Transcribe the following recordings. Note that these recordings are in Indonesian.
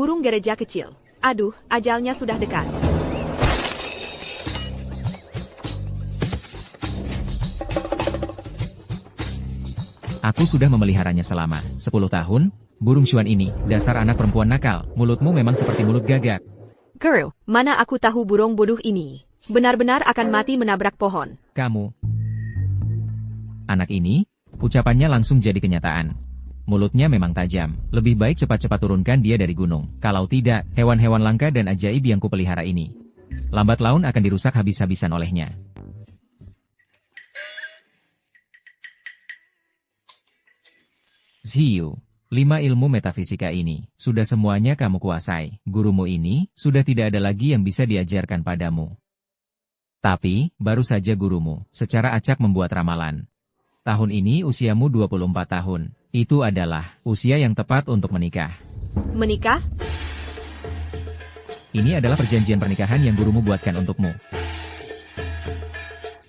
burung gereja kecil. Aduh, ajalnya sudah dekat. Aku sudah memeliharanya selama 10 tahun. Burung Xuan ini, dasar anak perempuan nakal. Mulutmu memang seperti mulut gagak. Girl, mana aku tahu burung bodoh ini. Benar-benar akan mati menabrak pohon. Kamu. Anak ini, ucapannya langsung jadi kenyataan. Mulutnya memang tajam. Lebih baik cepat-cepat turunkan dia dari gunung. Kalau tidak, hewan-hewan langka dan ajaib yang kupelihara ini lambat laun akan dirusak habis-habisan olehnya. Zhiyu, 5 ilmu metafisika ini, sudah semuanya kamu kuasai. Gurumu ini, sudah tidak ada lagi yang bisa diajarkan padamu. Tapi, baru saja gurumu, secara acak membuat ramalan. Tahun ini usiamu 24 tahun. Itu adalah usia yang tepat untuk menikah. Menikah? Ini adalah perjanjian pernikahan yang gurumu buatkan untukmu.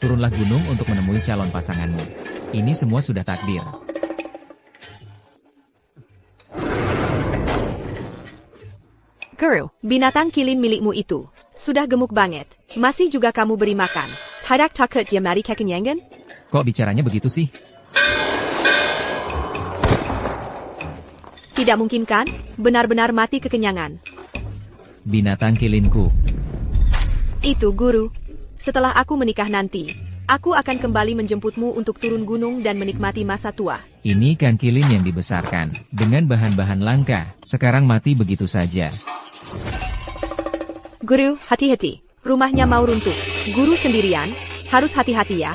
Turunlah gunung untuk menemui calon pasanganmu. Ini semua sudah takdir. Girl, binatang kilin milikmu itu sudah gemuk banget. Masih juga kamu beri makan. Tidak takut dia mati kekenyangan? Kok bicaranya begitu sih? Tidak mungkin kan? Benar-benar mati kekenyangan. Binatang kilinku. Itu guru. Setelah aku menikah nanti, aku akan kembali menjemputmu untuk turun gunung dan menikmati masa tua. Ini kan kilin yang dibesarkan dengan bahan-bahan langka. Sekarang mati begitu saja. Guru, hati-hati. Rumahnya mau runtuh. Guru sendirian, harus hati-hati ya.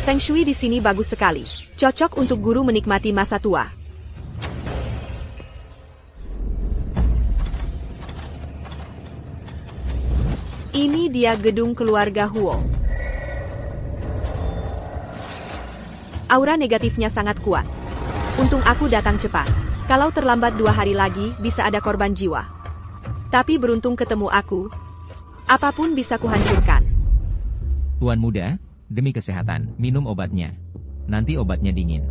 Feng Shui di sini bagus sekali. Cocok untuk guru menikmati masa tua. Ini dia gedung keluarga Huo. Aura negatifnya sangat kuat. Untung aku datang cepat. Kalau terlambat 2 hari lagi, bisa ada korban jiwa. Tapi beruntung ketemu aku. Apapun bisa kuhancurkan. Tuan muda, demi kesehatan, minum obatnya. Nanti obatnya dingin.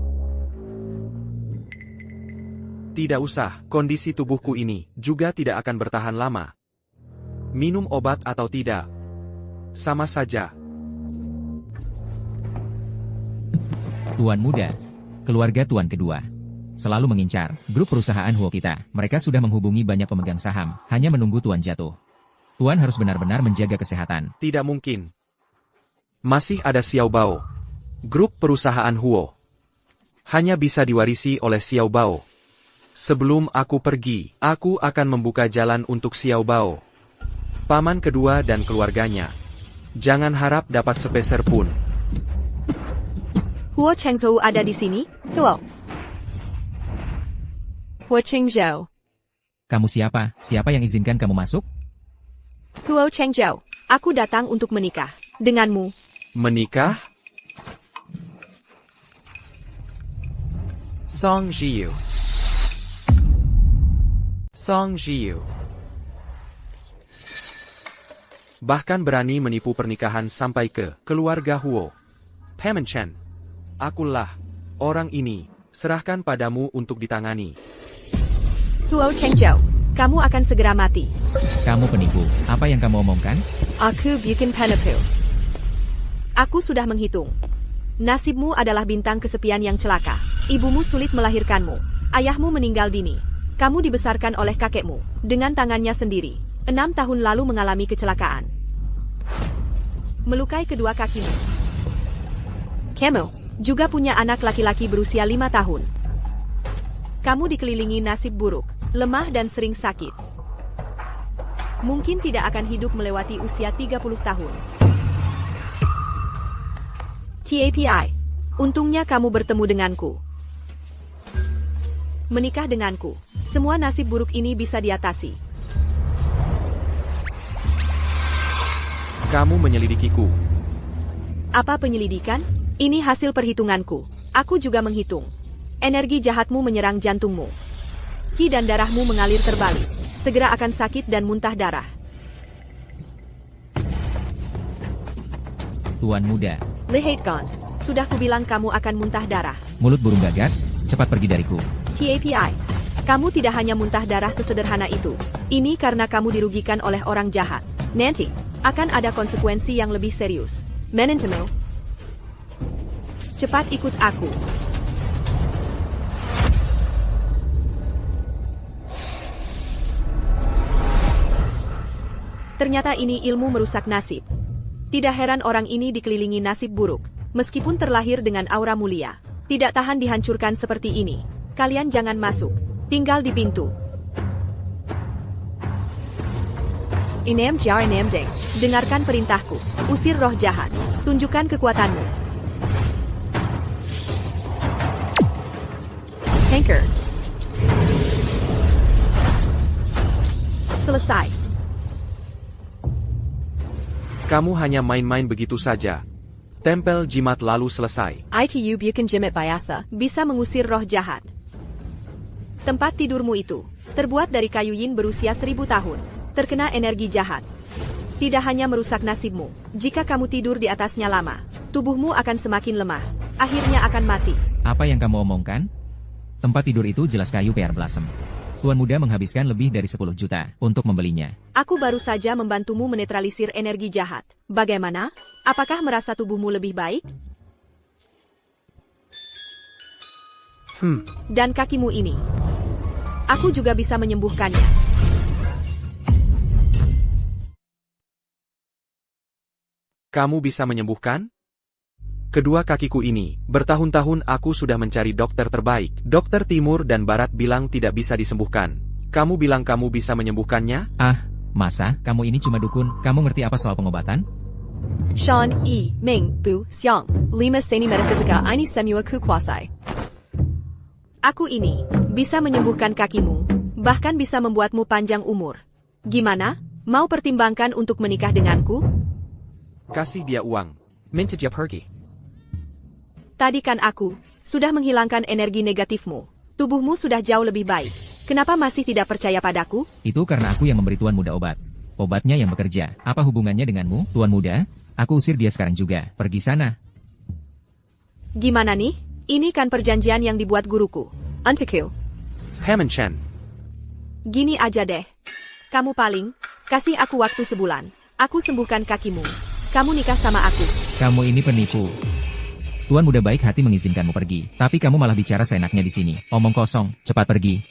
Tidak usah, kondisi tubuhku ini juga tidak akan bertahan lama. Minum obat atau tidak, sama saja. Tuan muda, keluarga tuan kedua, selalu mengincar grup perusahaan Huo kita. Mereka sudah menghubungi banyak pemegang saham, hanya menunggu tuan jatuh. Tuan harus benar-benar menjaga kesehatan. Tidak mungkin. Masih ada Xiao Bao. Grup perusahaan Huo hanya bisa diwarisi oleh Xiao Bao. Sebelum aku pergi, aku akan membuka jalan untuk Xiao Bao, paman kedua dan keluarganya. Jangan harap dapat sepeser pun. Huo Chengzhou ada di sini? Huo. Huo Chengzhou. Kamu siapa? Siapa yang izinkan kamu masuk? Huo Chengzhou. Aku datang untuk menikah denganmu. Menikah? Song Zhiyu. Song Zhiyu. Bahkan berani menipu pernikahan sampai ke keluarga Huo. Paman Chen. Akulah orang ini, serahkan padamu untuk ditangani. Huo Chengzhou, kamu akan segera mati. Kamu penipu. Apa yang kamu omongkan? Aku bikin penipu. Aku sudah menghitung. Nasibmu adalah bintang kesepian yang celaka. Ibumu sulit melahirkanmu. Ayahmu meninggal dini. Kamu dibesarkan oleh kakekmu dengan tangannya sendiri. 6 tahun lalu mengalami kecelakaan. Melukai kedua kakimu. Kamu juga punya anak laki-laki berusia 5 tahun. Kamu dikelilingi nasib buruk, lemah dan sering sakit. Mungkin tidak akan hidup melewati usia 30 tahun. TAPI, untungnya kamu bertemu denganku. Menikah denganku, semua nasib buruk ini bisa diatasi. Kamu menyelidikiku. Apa penyelidikan? Ini hasil perhitunganku. Aku juga menghitung. Energi jahatmu menyerang jantungmu. Ki dan darahmu mengalir terbalik. Segera akan sakit dan muntah darah. Tuan muda. Lihatkan. Sudah kubilang kamu akan muntah darah. Mulut burung gagak, cepat pergi dariku. TAPI. Kamu tidak hanya muntah darah sesederhana itu. Ini karena kamu dirugikan oleh orang jahat. Nanti, akan ada konsekuensi yang lebih serius. Menentemu. Cepat ikut aku. Ternyata ini ilmu merusak nasib. Tidak heran orang ini dikelilingi nasib buruk. Meskipun terlahir dengan aura mulia, tidak tahan dihancurkan seperti ini. Kalian jangan masuk. Tinggal di pintu. Inem jar inem deng. Dengarkan perintahku. Usir roh jahat. Tunjukkan kekuatanmu. Tanker. Selesai. Kamu hanya main-main begitu saja. Tempel jimat lalu selesai. ITU Bukan Jimat Biasa bisa mengusir roh jahat. Tempat tidurmu itu terbuat dari kayu yin berusia 1000 tahun. Terkena energi jahat. Tidak hanya merusak nasibmu. Jika kamu tidur di atasnya lama, tubuhmu akan semakin lemah. Akhirnya akan mati. Apa yang kamu omongkan? Tempat tidur itu jelas kayu PR Blossom. Tuan muda menghabiskan lebih dari 10 juta untuk membelinya. Aku baru saja membantumu menetralisir energi jahat. Bagaimana? Apakah merasa tubuhmu lebih baik? Dan kakimu ini. Aku juga bisa menyembuhkannya. Kamu bisa menyembuhkan? Kedua kakiku ini, bertahun-tahun aku sudah mencari dokter terbaik. Dokter timur dan barat bilang tidak bisa disembuhkan. Kamu bilang kamu bisa menyembuhkannya? Ah, masa? Kamu ini cuma dukun? Kamu ngerti apa soal pengobatan? Sean E. Ming Bu Xiang 5 Seni Metafisika ini semua kuasai. Aku ini bisa menyembuhkan kakimu, bahkan bisa membuatmu panjang umur. Gimana? Mau pertimbangkan untuk menikah denganku? Kasih dia uang. Minta dia pergi. Tadi kan aku sudah menghilangkan energi negatifmu. Tubuhmu sudah jauh lebih baik. Kenapa masih tidak percaya padaku? Itu karena aku yang memberi Tuan muda obat. Obatnya yang bekerja. Apa hubungannya denganmu, Tuan muda? Aku usir dia sekarang juga. Pergi sana. Gimana nih? Ini kan perjanjian yang dibuat guruku. Untukku. Hammond Chen. Gini aja deh. Kamu paling kasih aku waktu sebulan. Aku sembuhkan kakimu. Kamu nikah sama aku. Kamu ini penipu. Tuan muda baik hati mengizinkanmu pergi, tapi kamu malah bicara seenaknya di sini. Omong kosong, cepat pergi.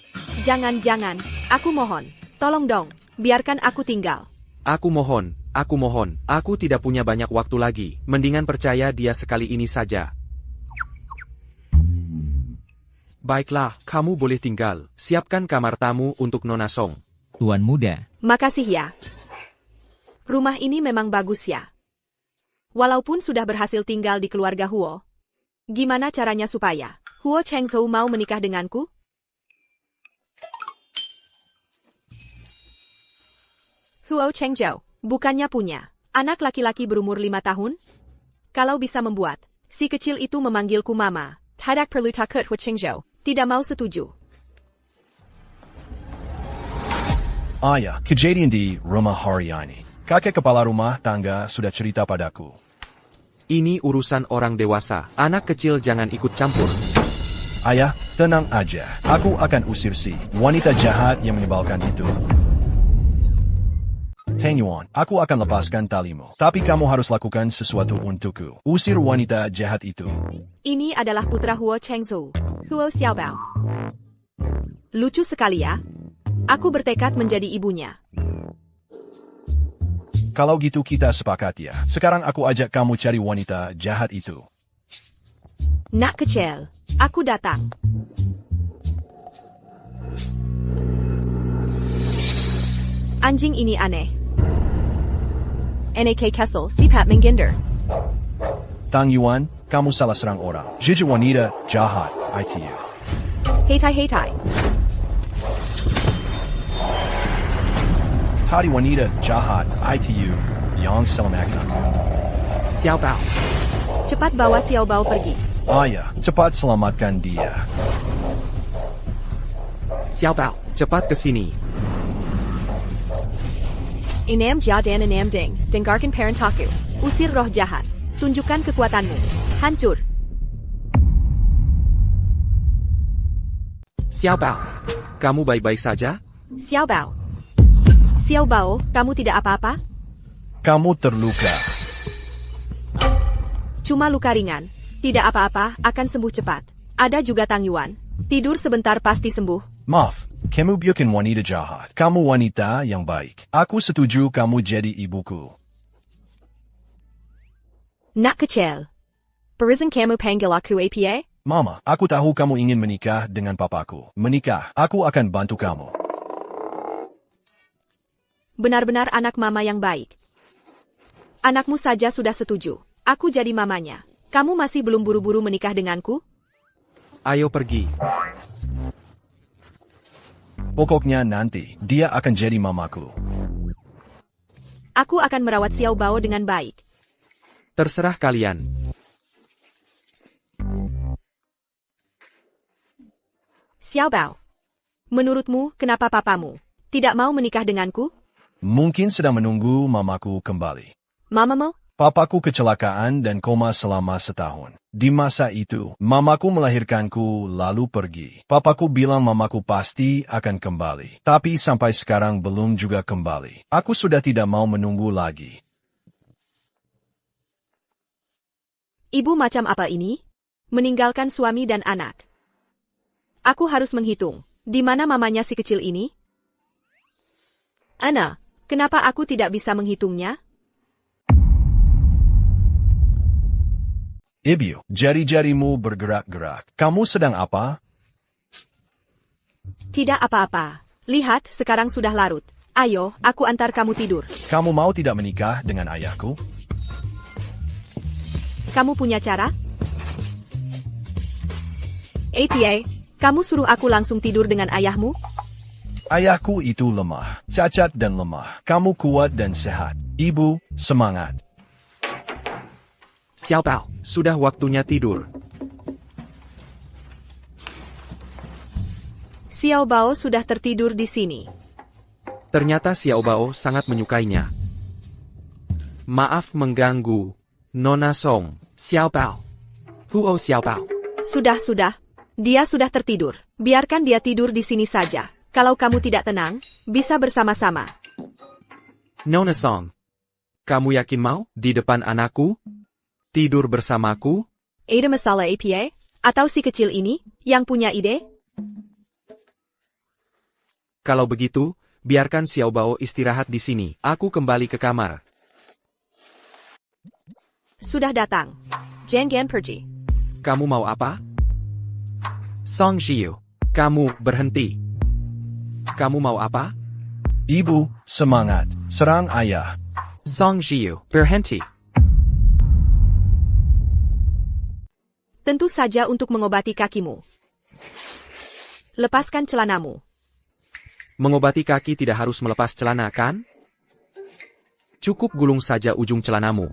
Jangan. Aku mohon. Tolong dong, biarkan aku tinggal. Aku mohon. Aku tidak punya banyak waktu lagi. Mendingan percaya dia sekali ini saja. Baiklah, kamu boleh tinggal. Siapkan kamar tamu untuk Nona Song. Tuan muda. Makasih ya. Rumah ini memang bagus ya. Walaupun sudah berhasil tinggal di keluarga Huo. Gimana caranya supaya Huo Chengzhou mau menikah denganku? Huo Chengzhou, bukannya punya anak laki-laki berumur 5 tahun? Kalau bisa membuat si kecil itu memanggilku mama, tidak perlu takut Huo Chengzhou tidak mau setuju. Ayah, kejadian di rumah hari ini. Kakek kepala rumah tangga sudah cerita padaku. Ini urusan orang dewasa. Anak kecil jangan ikut campur. Ayah, tenang aja. Aku akan usir si wanita jahat yang menyebalkan itu. Teng Yuan, aku akan lepaskan talimu. Tapi kamu harus lakukan sesuatu untukku. Usir wanita jahat itu. Ini adalah putra Huo Chengzhou, Huo Xiaobao. Lucu sekali ya. Aku bertekad menjadi ibunya. Kalau gitu kita sepakat ya. Sekarang aku ajak kamu cari wanita jahat itu. Nak kecil, aku datang. Anjing ini aneh. NAK Kessel, Sipat Menginder. Tang Yuan, kamu salah serang orang. Jujur wanita jahat, ITU. Heitai. Tadi wanita jahat, ITU, yang selamatkan. Xiaobao. Cepat bawa Xiaobao pergi. Ayah, cepat selamatkan dia. Xiaobao, cepat ke sini. Inam jia dan inam ding, dengarkan parentaku. Usir roh jahat. Tunjukkan kekuatanmu. Hancur. Xiao Bao, kamu baik-baik saja? Xiao Bao. Xiao Bao, kamu tidak apa-apa? Kamu terluka. Cuma luka ringan. Tidak apa-apa, akan sembuh cepat. Ada juga Tang Yuan. Tidur sebentar pasti sembuh. Maaf, kamu bukan wanita jahat. Kamu wanita yang baik. Aku setuju kamu jadi ibuku. Nak kecil. Perizan kamu panggil aku apa? Mama, aku tahu kamu ingin menikah dengan papaku. Menikah, aku akan bantu kamu. Benar-benar anak mama yang baik. Anakmu saja sudah setuju. Aku jadi mamanya. Kamu masih belum buru-buru menikah denganku? Ayo pergi. Pokoknya nanti, dia akan jadi mamaku. Aku akan merawat Xiao Bao dengan baik. Terserah kalian. Xiao Bao. Menurutmu, kenapa papamu tidak mau menikah denganku? Mungkin sedang menunggu mamaku kembali. Mamamu? Papaku kecelakaan dan koma selama setahun. Di masa itu, mamaku melahirkanku lalu pergi. Papaku bilang mamaku pasti akan kembali. Tapi sampai sekarang belum juga kembali. Aku sudah tidak mau menunggu lagi. Ibu macam apa ini? Meninggalkan suami dan anak. Aku harus menghitung. Di mana mamanya si kecil ini? Ana, kenapa aku tidak bisa menghitungnya? Ibu, jari-jarimu bergerak-gerak. Kamu sedang apa? Tidak apa-apa. Lihat, sekarang sudah larut. Ayo, aku antar kamu tidur. Kamu mau tidak menikah dengan ayahku? Kamu punya cara? APA, kamu suruh aku langsung tidur dengan ayahmu? Ayahku itu lemah, cacat dan lemah. Kamu kuat dan sehat. Ibu, semangat. Xiao Bao, sudah waktunya tidur. Xiao Bao sudah tertidur di sini. Ternyata Xiao Bao sangat menyukainya. Maaf mengganggu, Nona Song. Xiao Bao. Huo Xiao Bao. Sudah. Dia sudah tertidur. Biarkan dia tidur di sini saja. Kalau kamu tidak tenang, bisa bersama-sama. Nona Song. Kamu yakin mau di depan anakku? Tidur bersamaku? Ada masalah APA? Atau si kecil ini, yang punya ide? Kalau begitu, biarkan Xiao Bao istirahat di sini. Aku kembali ke kamar. Sudah datang. Jangan pergi. Kamu mau apa? Song Xiu, kamu berhenti. Kamu mau apa? Ibu, semangat. Serang ayah. Song Xiu, berhenti. Tentu saja untuk mengobati kakimu. Lepaskan celanamu. Mengobati kaki tidak harus melepas celana, kan? Cukup gulung saja ujung celanamu.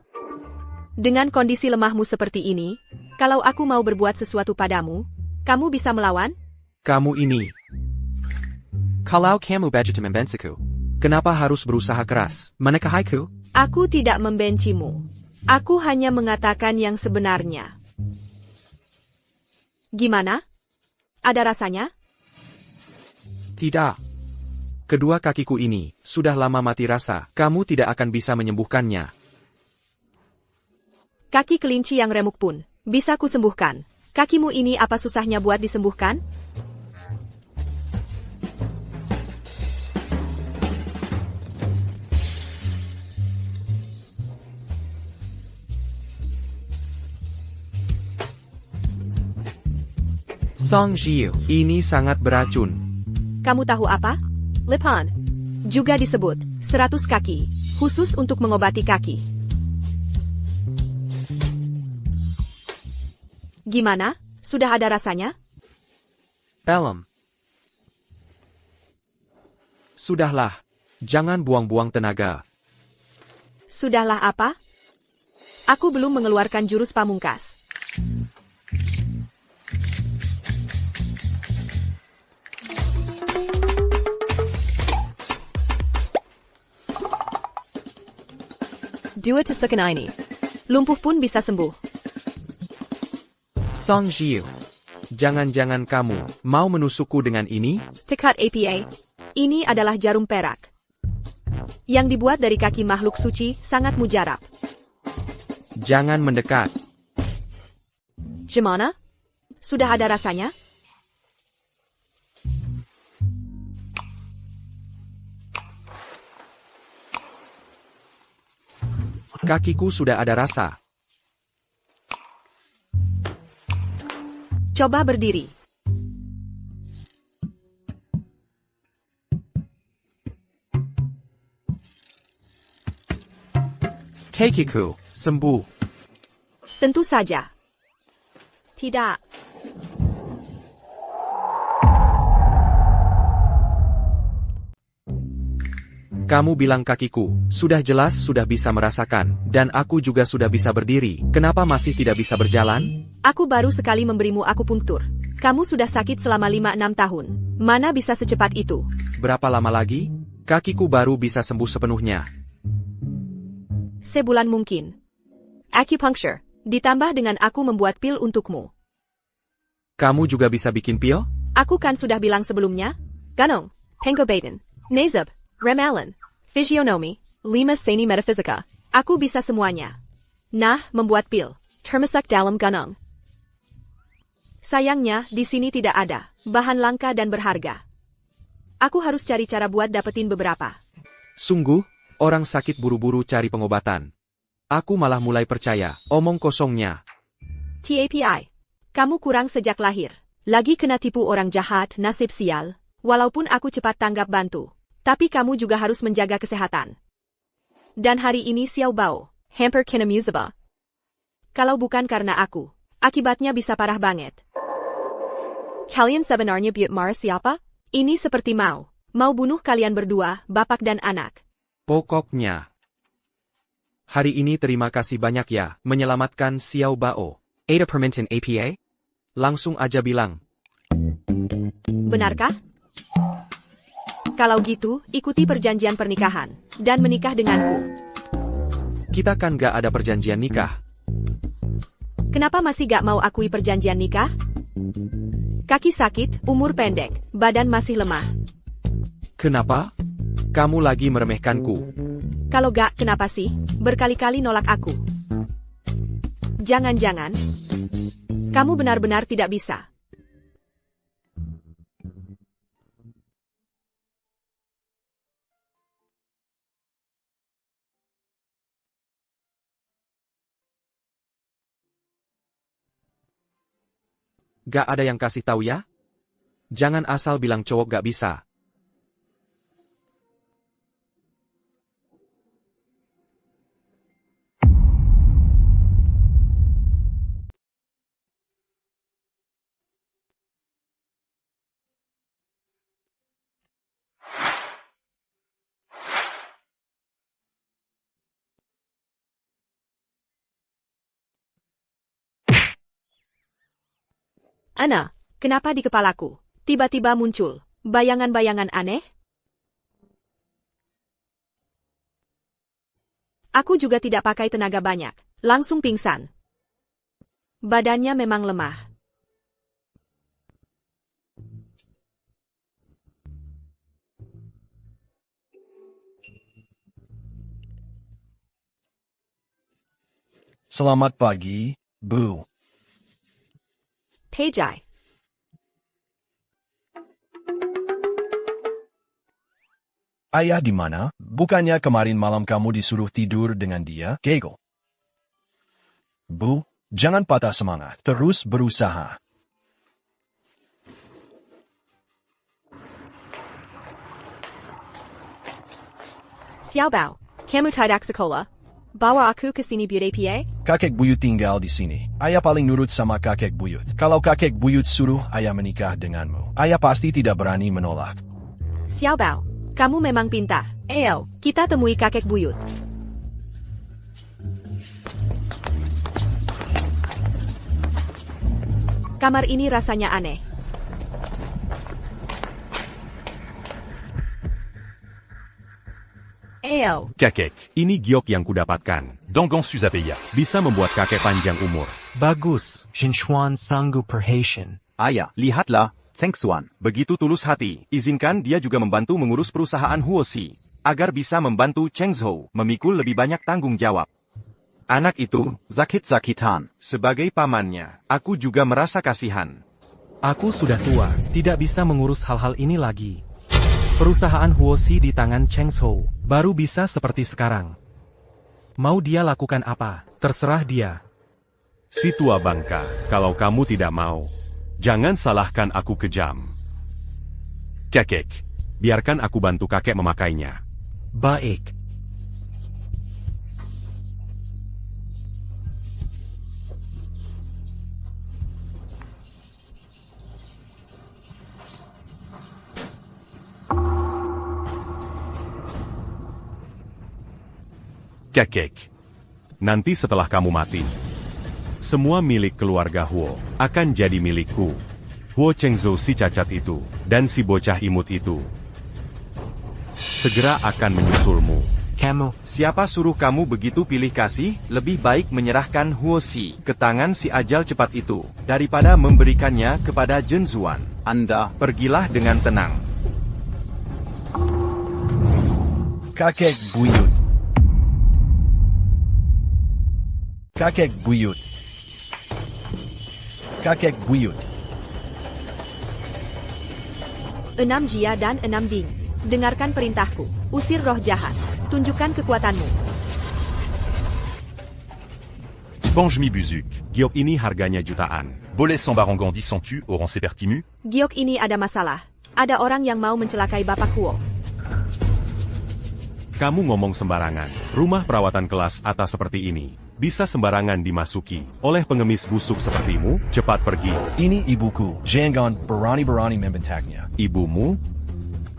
Dengan kondisi lemahmu seperti ini, kalau aku mau berbuat sesuatu padamu, kamu bisa melawan? Kamu ini. Kalau kamu begitu membenciku, kenapa harus berusaha keras menikahiku? Aku tidak membencimu. Aku hanya mengatakan yang sebenarnya. Gimana? Ada rasanya? Tidak. Kedua kakiku ini sudah lama mati rasa. Kamu tidak akan bisa menyembuhkannya. Kaki kelinci yang remuk pun bisa kusembuhkan. Kakimu ini apa susahnya buat disembuhkan? Song Xiu, ini sangat beracun. Kamu tahu apa? Lipan. Juga disebut 100 kaki, khusus untuk mengobati kaki. Gimana? Sudah ada rasanya? Belum. Sudahlah. Jangan buang-buang tenaga. Sudahlah apa? Aku belum mengeluarkan jurus pamungkas. Dua tusuk ini. lumpuh pun bisa sembuh. Song Jiu. Jangan-jangan kamu mau menusukku dengan ini? Tekad APA. Ini adalah jarum perak. Yang dibuat dari kaki makhluk suci, sangat mujarab. Jangan mendekat. Gimana? Sudah ada rasanya? Kakiku sudah ada rasa. Coba berdiri. Kakiku sembuh. Tentu saja. Tidak. Kamu bilang kakiku, sudah jelas sudah bisa merasakan, dan aku juga sudah bisa berdiri, kenapa masih tidak bisa berjalan? Aku baru sekali memberimu akupunktur. Kamu sudah sakit selama 5-6 tahun. Mana bisa secepat itu? Berapa lama lagi? Kakiku baru bisa sembuh sepenuhnya. Sebulan mungkin. Acupuncture, ditambah dengan aku membuat pil untukmu. Kamu juga bisa bikin pil? Aku kan sudah bilang sebelumnya. Ganong, Pengobaten, Nazab, Remalan, Physiognomy, 5 Seni Metafisika. Aku bisa semuanya. Nah, membuat pil. Termasuk dalam Ganong. Sayangnya, di sini tidak ada. Bahan langka dan berharga. Aku harus cari cara buat dapetin beberapa. Sungguh, orang sakit buru-buru cari pengobatan. Aku malah mulai percaya, omong kosongnya. TAPI. Kamu kurang sejak lahir. Lagi kena tipu orang jahat, nasib sial. Walaupun aku cepat tanggap bantu. Tapi kamu juga harus menjaga kesehatan. Dan hari ini Xiao Bao, hampir kena musibah. Kalau bukan karena aku, akibatnya bisa parah banget. Kalian sebenarnya buat marah siapa? Ini seperti mau bunuh kalian berdua, bapak dan anak. Pokoknya. Hari ini terima kasih banyak ya, menyelamatkan Xiao Bao. Ada permintaan APA? Langsung aja bilang. Benarkah? Kalau gitu, ikuti perjanjian pernikahan, dan menikah denganku. Kita kan gak ada perjanjian nikah. Kenapa masih gak mau akui perjanjian nikah? Kaki sakit, umur pendek, badan masih lemah. Kenapa? Kamu lagi meremehkanku. Kalau gak, kenapa sih? Berkali-kali nolak aku. Jangan-jangan, kamu benar-benar tidak bisa. Gak ada yang kasih tahu ya? Jangan asal bilang cowok gak bisa. Ana, kenapa di kepalaku tiba-tiba muncul bayangan-bayangan aneh? Aku juga tidak pakai tenaga banyak, langsung pingsan. Badannya memang lemah. Selamat pagi, Bu. Pejai. Ayah di mana? Bukannya kemarin malam kamu disuruh tidur dengan dia, Kegel? Bu, jangan patah semangat. Terus berusaha. Xiao Bao, kamu tidak sekolah? Bawa aku ke sini buat APA? Kakek buyut tinggal di sini. Ayah paling nurut sama kakek buyut. Kalau kakek buyut suruh ayah menikah denganmu, ayah pasti tidak berani menolak. Xiao Bao, kamu memang pintar. Ayo, kita temui kakek buyut. Kamar ini rasanya aneh. Ayo, Kakek, ini giok yang kudapatkan. Dongong Suzapeya. Bisa membuat kakek panjang umur. Bagus, Shinchuan Sangu Perhatian. Ayah, lihatlah, Cheng Xuan. Begitu tulus hati, izinkan dia juga membantu mengurus perusahaan Huoxi, agar bisa membantu Cheng Zhou memikul lebih banyak tanggung jawab. Anak itu, Sakit-sakitan. sebagai pamannya, aku juga merasa kasihan. Aku sudah tua, tidak bisa mengurus hal-hal ini lagi. Perusahaan Huoxi di tangan Cheng Zhou, baru bisa seperti sekarang. Mau dia lakukan apa, terserah dia. Si tua bangka, kalau kamu tidak mau, jangan salahkan aku kejam. Kakek, biarkan aku bantu kakek memakainya. Baik. Kakek, nanti setelah kamu mati, semua milik keluarga Huo akan jadi milikku. Huo Chengzhou si cacat itu, dan si bocah imut itu, segera akan menyusulmu. Kamu, Siapa suruh kamu begitu pilih kasih? Lebih baik menyerahkan Huoxi ke tangan si ajal cepat itu, daripada memberikannya kepada Zhenzuan. Anda, Pergilah dengan tenang. Kakek buyut. Kakek buyut. Kakek buyut. 6 Jia dan 6 Ding. Dengarkan perintahku. Usir roh jahat. Tunjukkan kekuatanmu. Bangemi Buzuk, giok ini harganya jutaan. Boleh son barangan disentu orang sepertimu? Giok ini ada masalah. Ada orang yang mau mencelakai Bapak Huo. Kamu ngomong sembarangan. Rumah perawatan kelas atas seperti ini bisa sembarangan dimasuki oleh pengemis busuk sepertimu. Cepat pergi. Ini ibuku. Jangan berani-berani membentaknya. Ibumu?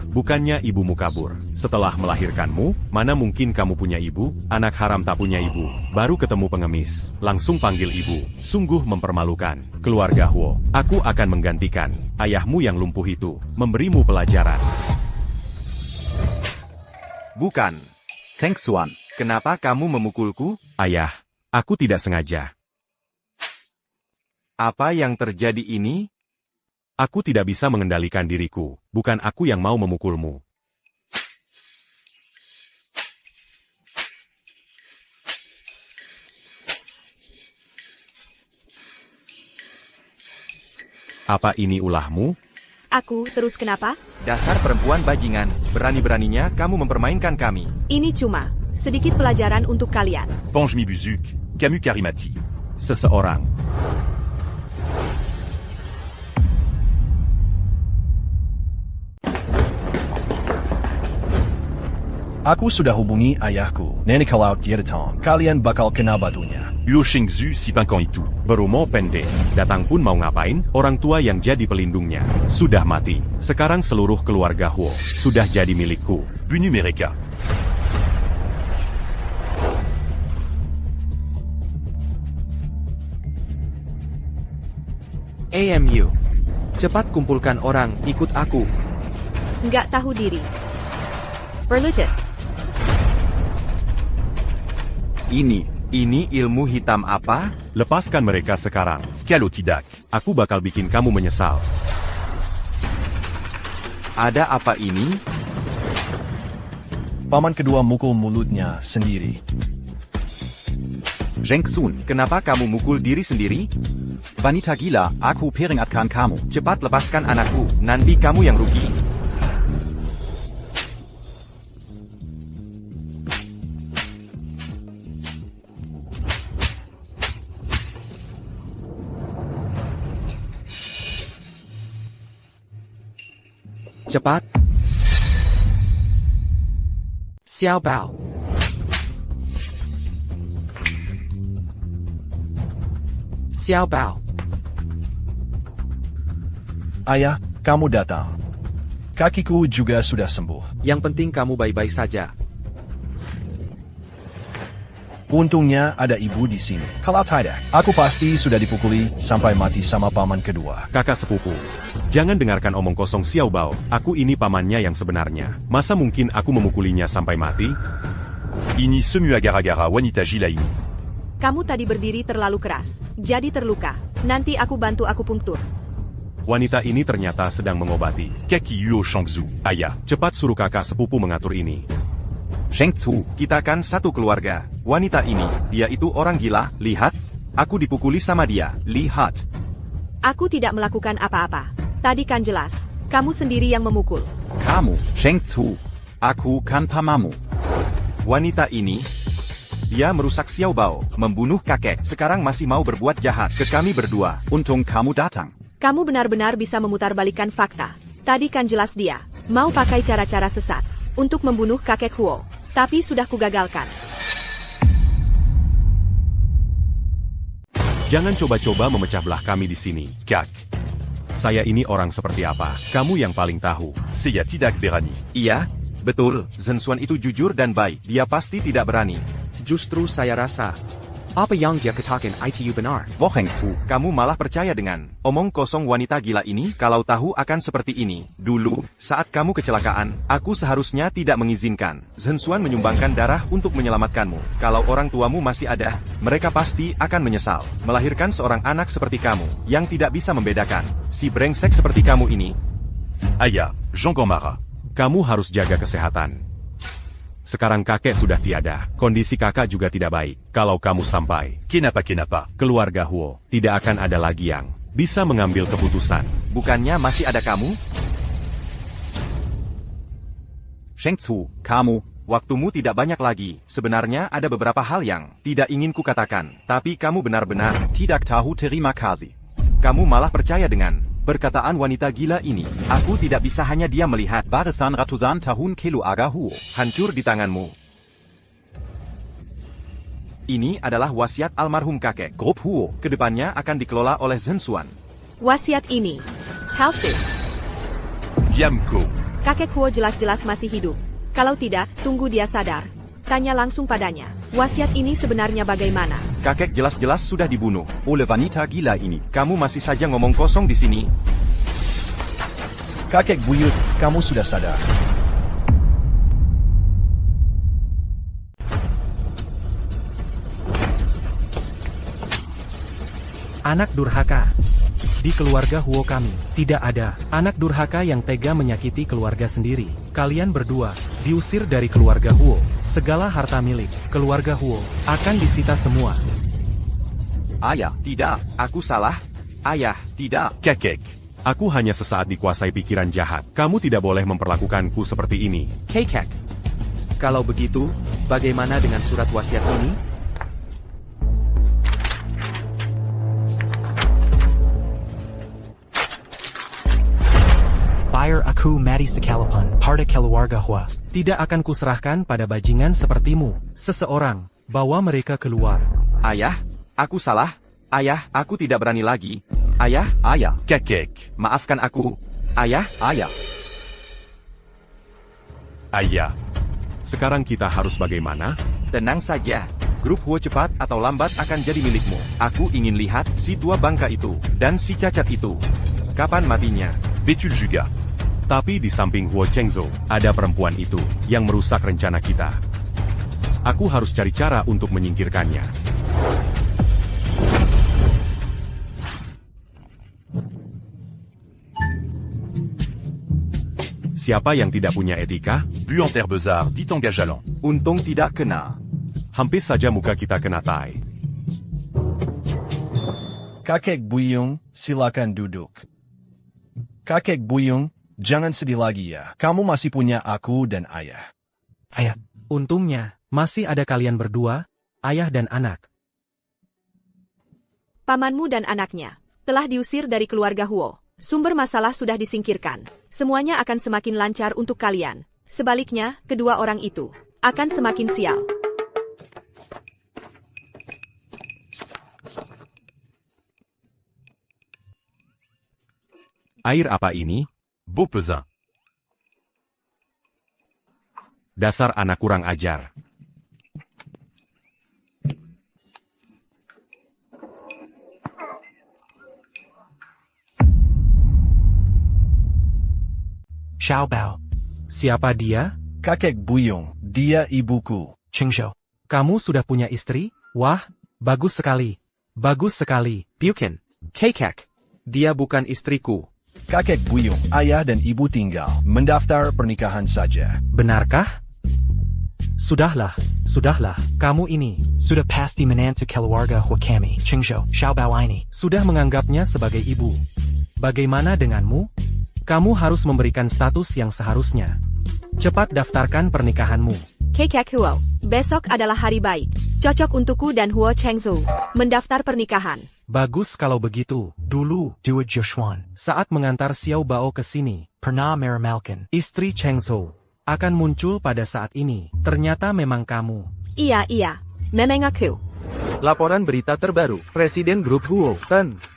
Bukannya ibumu kabur setelah melahirkanmu? Mana mungkin kamu punya ibu? Anak haram tak punya ibu. Baru ketemu pengemis, langsung panggil ibu. Sungguh mempermalukan. Keluarga Huo, aku akan menggantikan ayahmu yang lumpuh itu, memberimu pelajaran. Bukan. Cheng Xuan. Kenapa kamu memukulku? Ayah, aku tidak sengaja. Apa yang terjadi ini? Aku tidak bisa mengendalikan diriku. Bukan aku yang mau memukulmu. Apa ini ulahmu? Aku, terus kenapa? Dasar perempuan bajingan, berani-beraninya kamu mempermainkan kami. Ini cuma sedikit pelajaran untuk kalian. Bangemi Buzuk, Camus Karimati. Seseorang. Aku sudah hubungi ayahku. Nenek kalau dia datang, kalian bakal kena batunya. Luo Shengzhu si pangkang itu. Berumur pendek. Datang pun mau ngapain? Orang tua yang jadi pelindungnya sudah mati. Sekarang seluruh keluarga Huo sudah jadi milikku. Bunuh mereka. AMU. Cepat kumpulkan orang, ikut aku. Nggak tahu diri. Berlutut. Ini ilmu hitam apa? Lepaskan mereka sekarang. Kalau tidak, aku bakal bikin kamu menyesal. Ada apa ini? Paman kedua mukul mulutnya sendiri. Cheng Xuan. Kenapa kamu mukul diri sendiri? Wanita gila, aku peringatkan kamu. Cepat lepaskan anakku, nanti kamu yang rugi. Cepat. Xiao Bao. Xiao Bao. Ayah, kamu datang. Kakiku juga sudah sembuh. Yang penting kamu baik-baik saja. Untungnya ada ibu di sini. Kalau tidak, aku pasti sudah dipukuli sampai mati sama paman kedua. Kakak sepupu, jangan dengarkan omong kosong Xiao Bao. Aku ini pamannya yang sebenarnya. Masa mungkin aku memukulinya sampai mati? Ini semua gara-gara wanita gila ini. Kamu tadi berdiri terlalu keras, jadi terluka. Nanti aku bantu akupunktur. Wanita ini ternyata sedang mengobati. Keki Yuo Shangzu. Ayah, cepat suruh kakak sepupu mengatur ini. Sheng Tzu, Kita kan satu keluarga. Wanita ini, dia itu orang gila, lihat. Aku dipukuli sama dia, lihat. Aku tidak melakukan apa-apa. Tadi kan jelas, kamu sendiri yang memukul. kamu, Sheng Tzu. Aku kan pamamu. Wanita ini, dia merusak Xiao Bao, membunuh kakek, sekarang masih mau berbuat jahat ke kami berdua. Untung kamu datang. Kamu benar-benar bisa memutarbalikkan fakta. Tadi kan jelas dia mau pakai cara-cara sesat untuk membunuh kakek Huo, tapi sudah kugagalkan. Jangan coba-coba memecah belah kami di sini, Kak. Saya ini orang seperti apa? Kamu yang paling tahu. Saya tidak berani. Iya, betul, Zhen Xuan itu jujur dan baik, dia pasti tidak berani. Justru saya rasa, apa yang dia katakan itu benar. Wocheng Tzu. Kamu malah percaya dengan omong kosong wanita gila ini? Kalau tahu akan seperti ini. Dulu, saat kamu kecelakaan, aku seharusnya tidak mengizinkan Zhen Xuan menyumbangkan darah untuk menyelamatkanmu. Kalau orang tuamu masih ada, mereka pasti akan menyesal. Melahirkan seorang anak seperti kamu, yang tidak bisa membedakan. Si brengsek seperti kamu ini. Ayah, Jean marah. Kamu harus jaga kesehatan. Sekarang kakek sudah tiada, kondisi kakak juga tidak baik. Kalau kamu sampai, kenapa, keluarga Huo, tidak akan ada lagi yang bisa mengambil keputusan. Bukannya masih ada kamu? Sheng Tzu, kamu. Waktumu tidak banyak lagi. Sebenarnya ada beberapa hal yang tidak ingin kukatakan, tapi kamu benar-benar, Tidak tahu terima kasih. kamu malah percaya dengan perkataan wanita gila ini. Aku tidak bisa hanya diam melihat Barisan ratusan tahun keluarga Huo. hancur di tanganmu. Ini adalah wasiat almarhum kakek. Grup Huo. Kedepannya akan dikelola oleh Zhen Xuan. Wasiat ini, Halsey, Diamku. kakek Huo jelas-jelas masih hidup. Kalau tidak, tunggu dia sadar. Tanya langsung padanya. Wasiat ini sebenarnya bagaimana? Kakek jelas-jelas sudah dibunuh. Oleh wanita gila ini. Kamu masih saja ngomong kosong di sini. Kakek buyut, kamu sudah sadar. Anak durhaka. Di keluarga Huo kami, tidak ada anak durhaka yang tega menyakiti keluarga sendiri. Kalian berdua, diusir dari keluarga Huo. Segala harta milik keluarga Huo akan disita semua. Ayah, Tidak, aku salah. Ayah, tidak. Kakek. Aku hanya sesaat dikuasai pikiran jahat. Kamu tidak boleh memperlakukanku seperti ini. Kakek. Kalau begitu, bagaimana dengan surat wasiat ini? Bayar aku mati sekalipun, pada keluarga Hua. Tidak akan kuserahkan pada bajingan sepertimu. Seseorang, bawa mereka keluar. Ayah, aku salah. Ayah, aku tidak berani lagi. Ayah, ayah, Kakek. maafkan aku. Ayah, ayah. Ayah. Sekarang kita harus bagaimana? tenang saja. Grup Huo cepat atau lambat akan jadi milikmu. Aku ingin lihat si tua bangka itu, dan si cacat itu. Kapan matinya? Betul juga. Tapi di samping Huo Chengzhou, ada perempuan itu, yang merusak rencana kita. Aku harus cari cara untuk menyingkirkannya. Siapa yang tidak punya etika? Bu en terre bezard, dit en gagelant. Untung tidak kena. Hampir saja muka kita kena tai. Kakek buyung, silakan duduk. Kakek buyung, jangan sedih lagi ya. Kamu masih punya aku dan ayah. Ayah, untungnya, masih ada kalian berdua, ayah dan anak. Pamanmu dan anaknya telah diusir dari keluarga Huo. Sumber masalah sudah disingkirkan. Semuanya akan semakin lancar untuk kalian. Sebaliknya, kedua orang itu akan semakin sial. Air apa ini? Beau pesin. Dasar anak kurang ajar. Xiao Bao. Siapa dia? Kakek buyung, dia ibuku. Qingzhou. Kamu sudah punya istri? Wah, bagus sekali. Bagus sekali. Bukan. Kakek. Dia bukan istriku. Kakek buyung, ayah dan ibu tinggal. Mendaftar pernikahan saja. Benarkah? Sudahlah, sudahlah. Kamu ini Sudah pasti menantu keluarga Huakami. Qingzhou, Xiaobao ini. sudah menganggapnya sebagai ibu. Bagaimana denganmu? Kamu harus memberikan status yang seharusnya. Cepat daftarkan pernikahanmu. Kakek Huo, besok adalah hari baik. Cocok untukku dan Huo Chengzhou. Mendaftar pernikahan. Bagus kalau begitu. Dulu, Dua Joshuan. saat mengantar Xiao Bao ke sini, Pernah meramalkan. istri Cheng Zhou akan muncul pada saat ini. Ternyata memang kamu. Iya. Memang aku. Laporan berita terbaru, Presiden Grup Huo,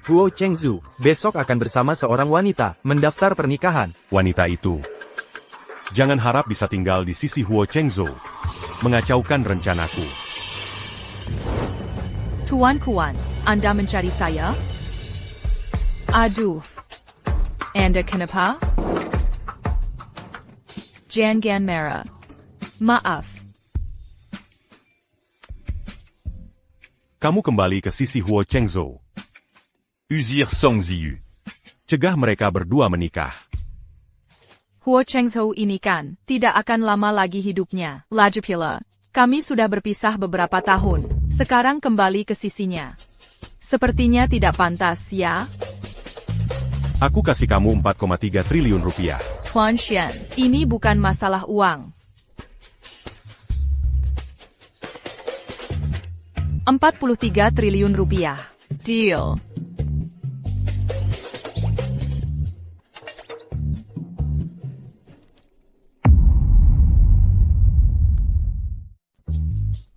Huo Chengzhou, besok akan bersama seorang wanita, mendaftar pernikahan. Wanita itu. Jangan harap bisa tinggal di sisi Huo Chengzhou. Mengacaukan rencanaku. Tuan Kuan, Anda mencari saya? Aduh. Anda kenapa? Jangan marah. Maaf. Kamu kembali ke sisi Huo Chengzhou. Usir Song Ziyu. Cegah mereka berdua menikah. Huo Chengzhou ini kan tidak akan lama lagi hidupnya. Lagi pula, kami sudah berpisah beberapa tahun. Sekarang kembali ke sisinya. Sepertinya tidak pantas, ya? Aku kasih kamu 4,3 triliun rupiah. Tuan Xian, ini bukan masalah uang. 43 triliun rupiah. Deal.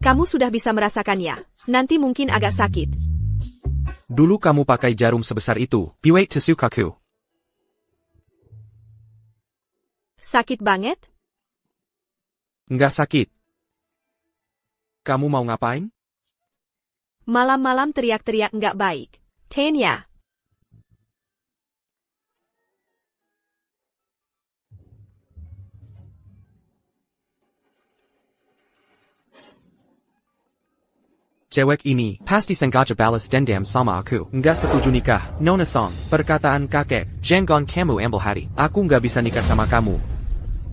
Kamu sudah bisa merasakannya. Nanti mungkin agak sakit. Dulu kamu pakai jarum sebesar itu. Biwait Tsukaku. Sakit banget? Nggak sakit. Kamu mau ngapain? Malam-malam teriak-teriak nggak baik. Tanya. Cewek ini pasti sengaja balas dendam sama aku. Nggak setuju nikah. Nona Song, perkataan kakek. Jangan kamu ambil hati. Aku nggak bisa nikah sama kamu.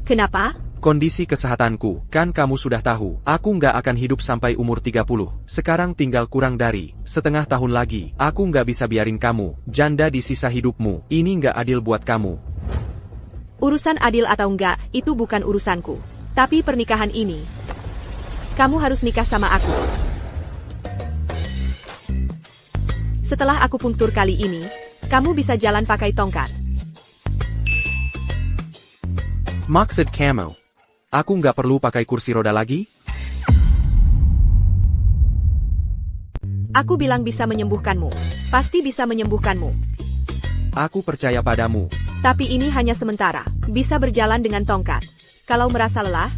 Kenapa? Kondisi kesehatanku, kan kamu sudah tahu. Aku nggak akan hidup sampai umur 30. Sekarang tinggal kurang dari setengah tahun lagi. Aku nggak bisa biarin kamu janda di sisa hidupmu. Ini nggak adil buat kamu. Urusan adil atau enggak, itu bukan urusanku. Tapi pernikahan ini, kamu harus nikah sama aku. Setelah aku punktur kali ini, kamu bisa jalan pakai tongkat. Maksud kamu, aku nggak perlu pakai kursi roda lagi? Aku bilang bisa menyembuhkanmu. Pasti bisa menyembuhkanmu. Aku percaya padamu. Tapi ini hanya sementara. Bisa berjalan dengan tongkat. Kalau merasa lelah,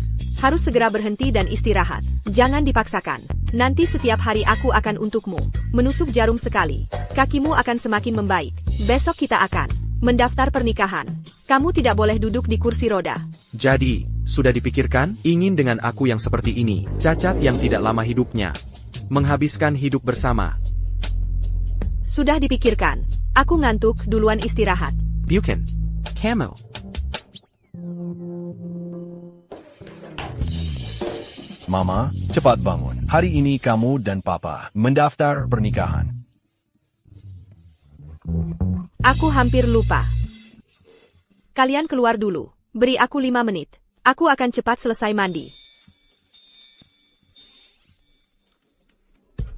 harus segera berhenti dan istirahat. Jangan dipaksakan. Nanti setiap hari aku akan untukmu. Menusuk jarum sekali. Kakimu akan semakin membaik. Besok kita akan mendaftar pernikahan. Kamu tidak boleh duduk di kursi roda. Jadi, sudah dipikirkan? Ingin dengan aku yang seperti ini. Cacat yang tidak lama hidupnya. Menghabiskan hidup bersama. Sudah dipikirkan. Aku ngantuk, duluan istirahat. Bukan. Kamu. Mama, cepat bangun. Hari ini kamu dan Papa mendaftar pernikahan. Aku hampir lupa. Kalian keluar dulu. Beri aku 5 menit. Aku akan cepat selesai mandi.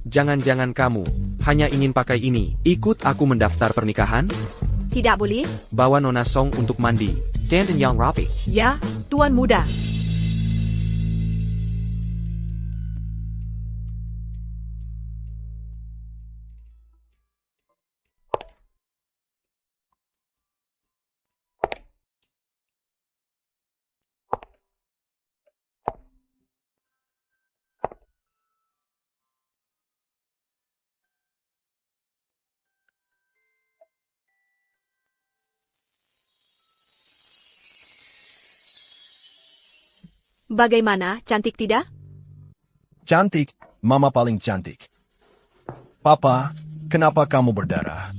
Jangan-jangan kamu hanya ingin pakai ini. Ikut aku mendaftar pernikahan? Tidak boleh? Bawa Nona Song untuk mandi. Dan yang rapi. Ya, Tuan Muda. Bagaimana, cantik tidak? Cantik, mama paling cantik. Papa, kenapa kamu berdarah?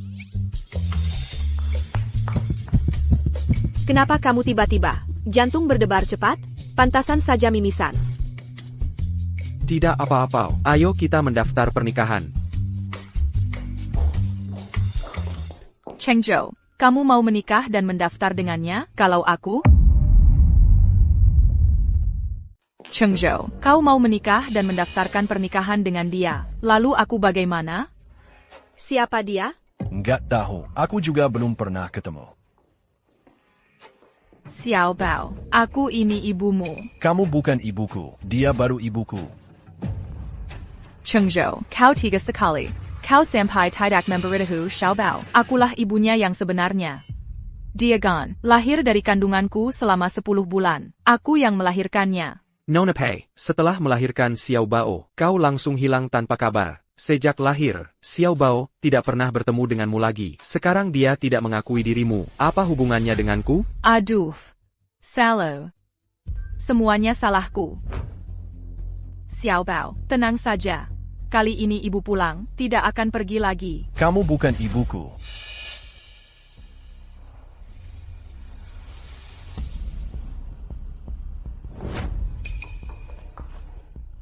Kenapa kamu tiba-tiba? Jantung berdebar cepat? Pantasan saja mimisan. Tidak apa-apa, ayo kita mendaftar pernikahan. Chengzhou, kamu mau menikah dan mendaftar dengannya, kalau aku? Chengzhou, kau mau menikah dan mendaftarkan pernikahan dengan dia, lalu aku bagaimana? Siapa dia? Nggak tahu, aku juga belum pernah ketemu. Xiao Bao, aku ini ibumu. Kamu bukan ibuku, dia baru ibuku. Chengzhou, kau tiga sekali. Kau sampai tidak memberitahu Xiao Bao. Akulah ibunya yang sebenarnya. Diagon, lahir dari kandunganku selama 10 bulan. Aku yang melahirkannya. Nona Pei, setelah melahirkan Xiao Bao, kau langsung hilang tanpa kabar. Sejak lahir, Xiao Bao tidak pernah bertemu denganmu lagi. Sekarang dia tidak mengakui dirimu. Apa hubungannya denganku? Aduh. Salo. Semuanya salahku. Xiao Bao, tenang saja. Kali ini ibu pulang, tidak akan pergi lagi. Kamu bukan ibuku.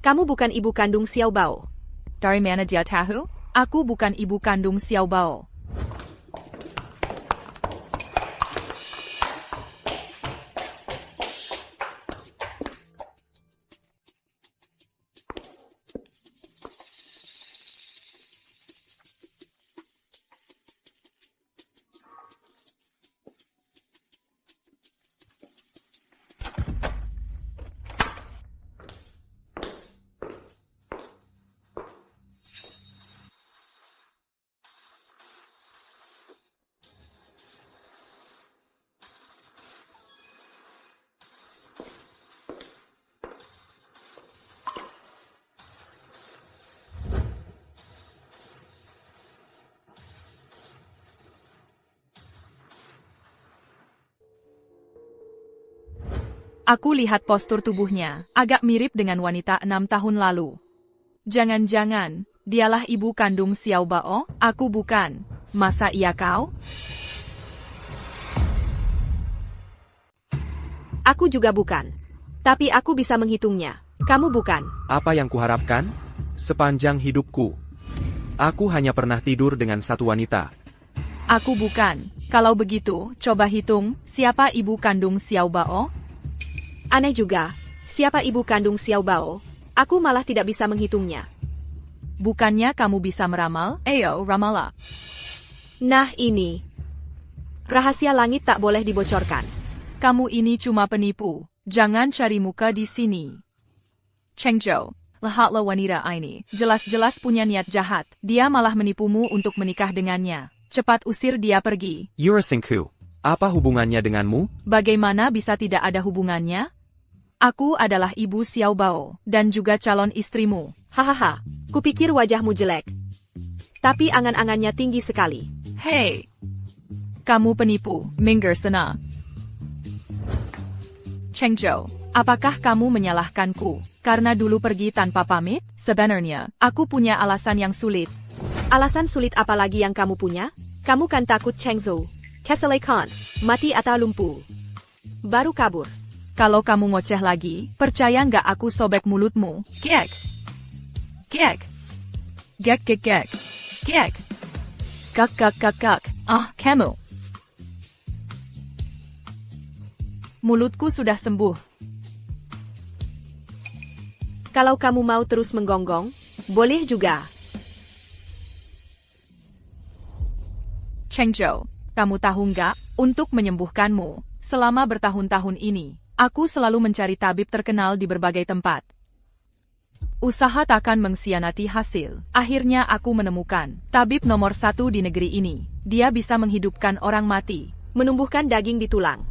Kamu bukan ibu kandung Xiao Bao. Dari mana dia tahu? Aku bukan ibu kandung Xiao Bao. Aku lihat postur tubuhnya, agak mirip dengan wanita 6 tahun lalu. Jangan-jangan, dialah ibu kandung Xiao Bao? Aku bukan. Masa iya kau? Aku juga bukan. Tapi aku bisa menghitungnya. Kamu bukan. Apa yang kuharapkan? Sepanjang hidupku, aku hanya pernah tidur dengan satu wanita. Aku bukan. Kalau begitu, coba hitung, siapa ibu kandung Xiao Bao? Aneh juga, siapa ibu kandung Xiao Bao? Aku malah tidak bisa menghitungnya. Bukannya kamu bisa meramal? Ayo, ramalah. Nah ini. Rahasia langit tak boleh dibocorkan. Kamu ini cuma penipu. Jangan cari muka di sini. Chengzhou, lihatlah wanita ini. Jelas-jelas punya niat jahat. Dia malah menipumu untuk menikah dengannya. Cepat usir dia pergi. Yurasengku, apa hubungannya denganmu? Bagaimana bisa tidak ada hubungannya? Aku adalah ibu Xiao Bao, dan juga calon istrimu. Hahaha, kupikir wajahmu jelek. Tapi angan-angannya tinggi sekali. Hei, kamu penipu, minggir sana. Chengzhou, apakah kamu menyalahkanku? Karena dulu pergi tanpa pamit? Sebenarnya, aku punya alasan yang sulit. Alasan sulit apa lagi yang kamu punya? Kamu kan takut Chengzhou, keselekan, mati atau lumpuh. Baru kabur. Kalau kamu ngoceh lagi, percaya nggak aku sobek mulutmu? Gek. Gek. Gek gek gek. Gek. Gak gak gak gak. Ah, kamu. Mulutku sudah sembuh. Kalau kamu mau terus menggonggong, boleh juga. Chengzhou, kamu tahu nggak, untuk menyembuhkanmu, selama bertahun-tahun ini, aku selalu mencari tabib terkenal di berbagai tempat. Usaha takkan mengkhianati hasil. Akhirnya aku menemukan tabib nomor 1 di negeri ini. Dia bisa menghidupkan orang mati, menumbuhkan daging di tulang.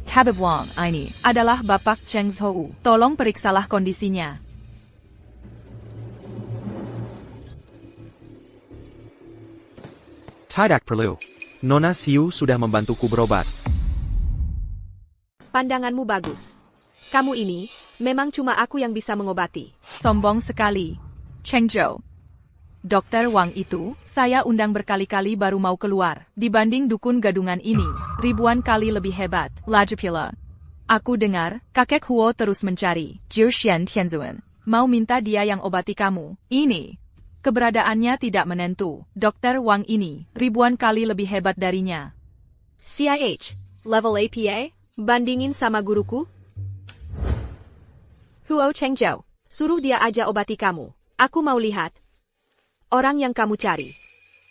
Tabib Wang ini adalah Bapak Chengzhou. Tolong periksalah kondisinya. Tidak perlu. Nona Xiu sudah membantuku berobat. Pandanganmu bagus. Kamu ini, memang cuma aku yang bisa mengobati. Sombong sekali. Cheng Zhou. Dokter Wang itu, saya undang berkali-kali baru mau keluar. Dibanding dukun gadungan ini, ribuan kali lebih hebat. Lagi pula. Aku dengar, kakek Huo terus mencari Jiu Xian Tianzuan. Mau minta dia yang obati kamu. Ini. Keberadaannya tidak menentu. Dokter Wang ini, ribuan kali lebih hebat darinya. CIH, level APA, bandingin sama guruku? Huo Chengzhou, suruh dia aja obati kamu. Aku mau lihat. Orang yang kamu cari.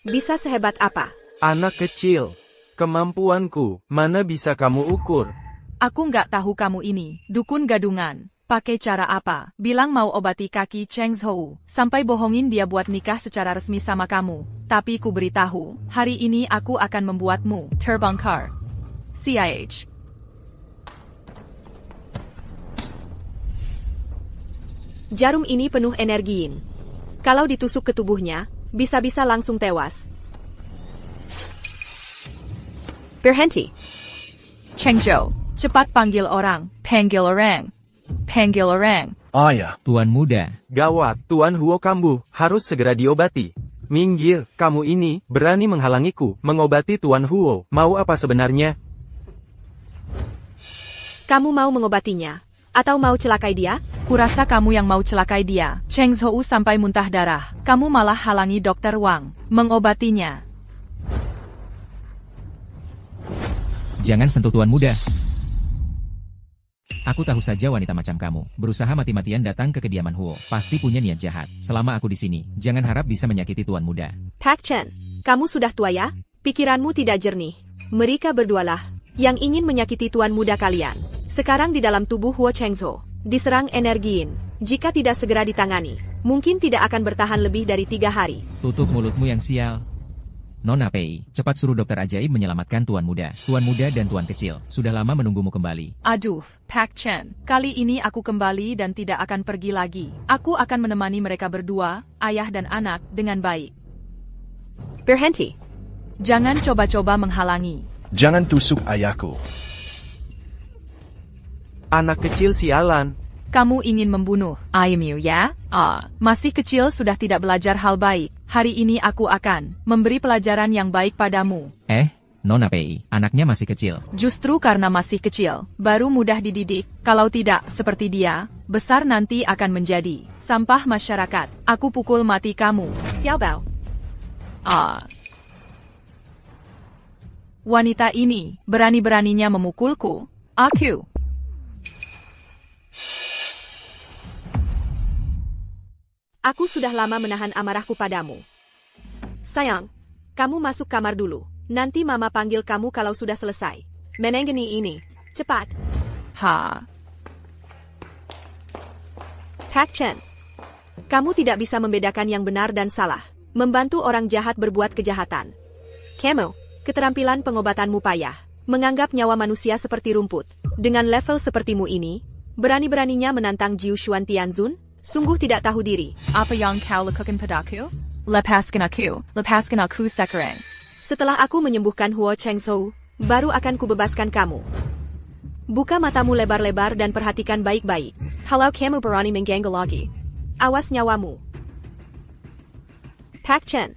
Bisa sehebat apa? Anak kecil. Kemampuanku, mana bisa kamu ukur? Aku nggak tahu kamu ini, dukun gadungan. Pakai cara apa? Bilang mau obati kaki Cheng Zhou, sampai bohongin dia buat nikah secara resmi sama kamu. Tapi ku beritahu, hari ini aku akan membuatmu terbongkar. CIH. Jarum ini penuh energiin. Kalau ditusuk ke tubuhnya, bisa-bisa langsung tewas. Berhenti. Cheng Zhou, cepat panggil orang. Panggil orang. Panggil orang. Ayah. Tuan muda. Gawat, Tuan Huo kambuh, harus segera diobati. Minggir, kamu ini, berani menghalangiku, mengobati Tuan Huo. Mau apa sebenarnya? Kamu mau mengobatinya? Atau mau celakai dia? Kurasa kamu yang mau celakai dia. Cheng Zhou sampai muntah darah. Kamu malah halangi Dokter Wang mengobatinya. Jangan sentuh tuan muda. Aku tahu saja wanita macam kamu, berusaha mati-matian datang ke kediaman Huo. Pasti punya niat jahat. Selama aku di sini, jangan harap bisa menyakiti tuan muda. Pak Chen, kamu sudah tua ya? Pikiranmu tidak jernih. Mereka berdualah yang ingin menyakiti tuan muda kalian. Sekarang di dalam tubuh Huo Chengzhou, diserang energiin. Jika tidak segera ditangani, mungkin tidak akan bertahan lebih dari 3 hari. Tutup mulutmu yang sial. Nona Pei, cepat suruh dokter ajaib menyelamatkan tuan muda. Tuan muda dan tuan kecil, sudah lama menunggumu kembali. Aduh, Pak Chen, kali ini aku kembali dan tidak akan pergi lagi. Aku akan menemani mereka berdua, ayah dan anak, dengan baik. Berhenti. Jangan coba-coba menghalangi. Jangan tusuk ayahku. Anak kecil sialan. Kamu ingin membunuh Aimiu ya? Masih kecil sudah tidak belajar hal baik. Hari ini aku akan memberi pelajaran yang baik padamu. Nona Pei, anaknya masih kecil. Justru karena masih kecil, baru mudah dididik. Kalau tidak seperti dia, besar nanti akan menjadi sampah masyarakat. Aku pukul mati kamu. Xiaobao. Wanita ini berani-beraninya memukulku. Aku. Aku sudah lama menahan amarahku padamu. Sayang, kamu masuk kamar dulu. Nanti mama panggil kamu kalau sudah selesai. Menenggeni ini. Cepat. Pak Chen. Kamu tidak bisa membedakan yang benar dan salah. Membantu orang jahat berbuat kejahatan. Kamu, keterampilan pengobatanmu payah. Menganggap nyawa manusia seperti rumput. Dengan level sepertimu ini, berani-beraninya menantang Jiu Xuan Tianzun? Sungguh tidak tahu diri. Apa yang kau lakukan padaku? Lepaskan aku sekarang. Setelah aku menyembuhkan Huo Chengzhou, baru akan kubebaskan kamu. Buka matamu lebar-lebar dan perhatikan baik-baik. Kalau kamu berani mengganggu lagi, awas nyawamu. Pak Chen,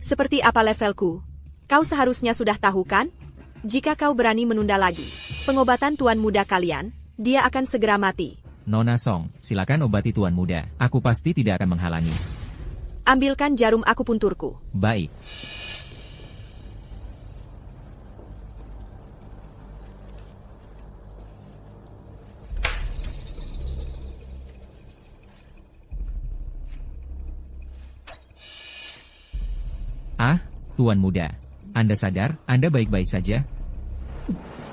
seperti apa levelku? Kau seharusnya sudah tahu kan? Jika kau berani menunda lagi pengobatan tuan muda kalian, dia akan segera mati. Nona Song, silakan obati tuan muda. Aku pasti tidak akan menghalangi. Ambilkan jarum akupunturku. Baik. Tuan muda. Anda sadar, Anda baik-baik saja?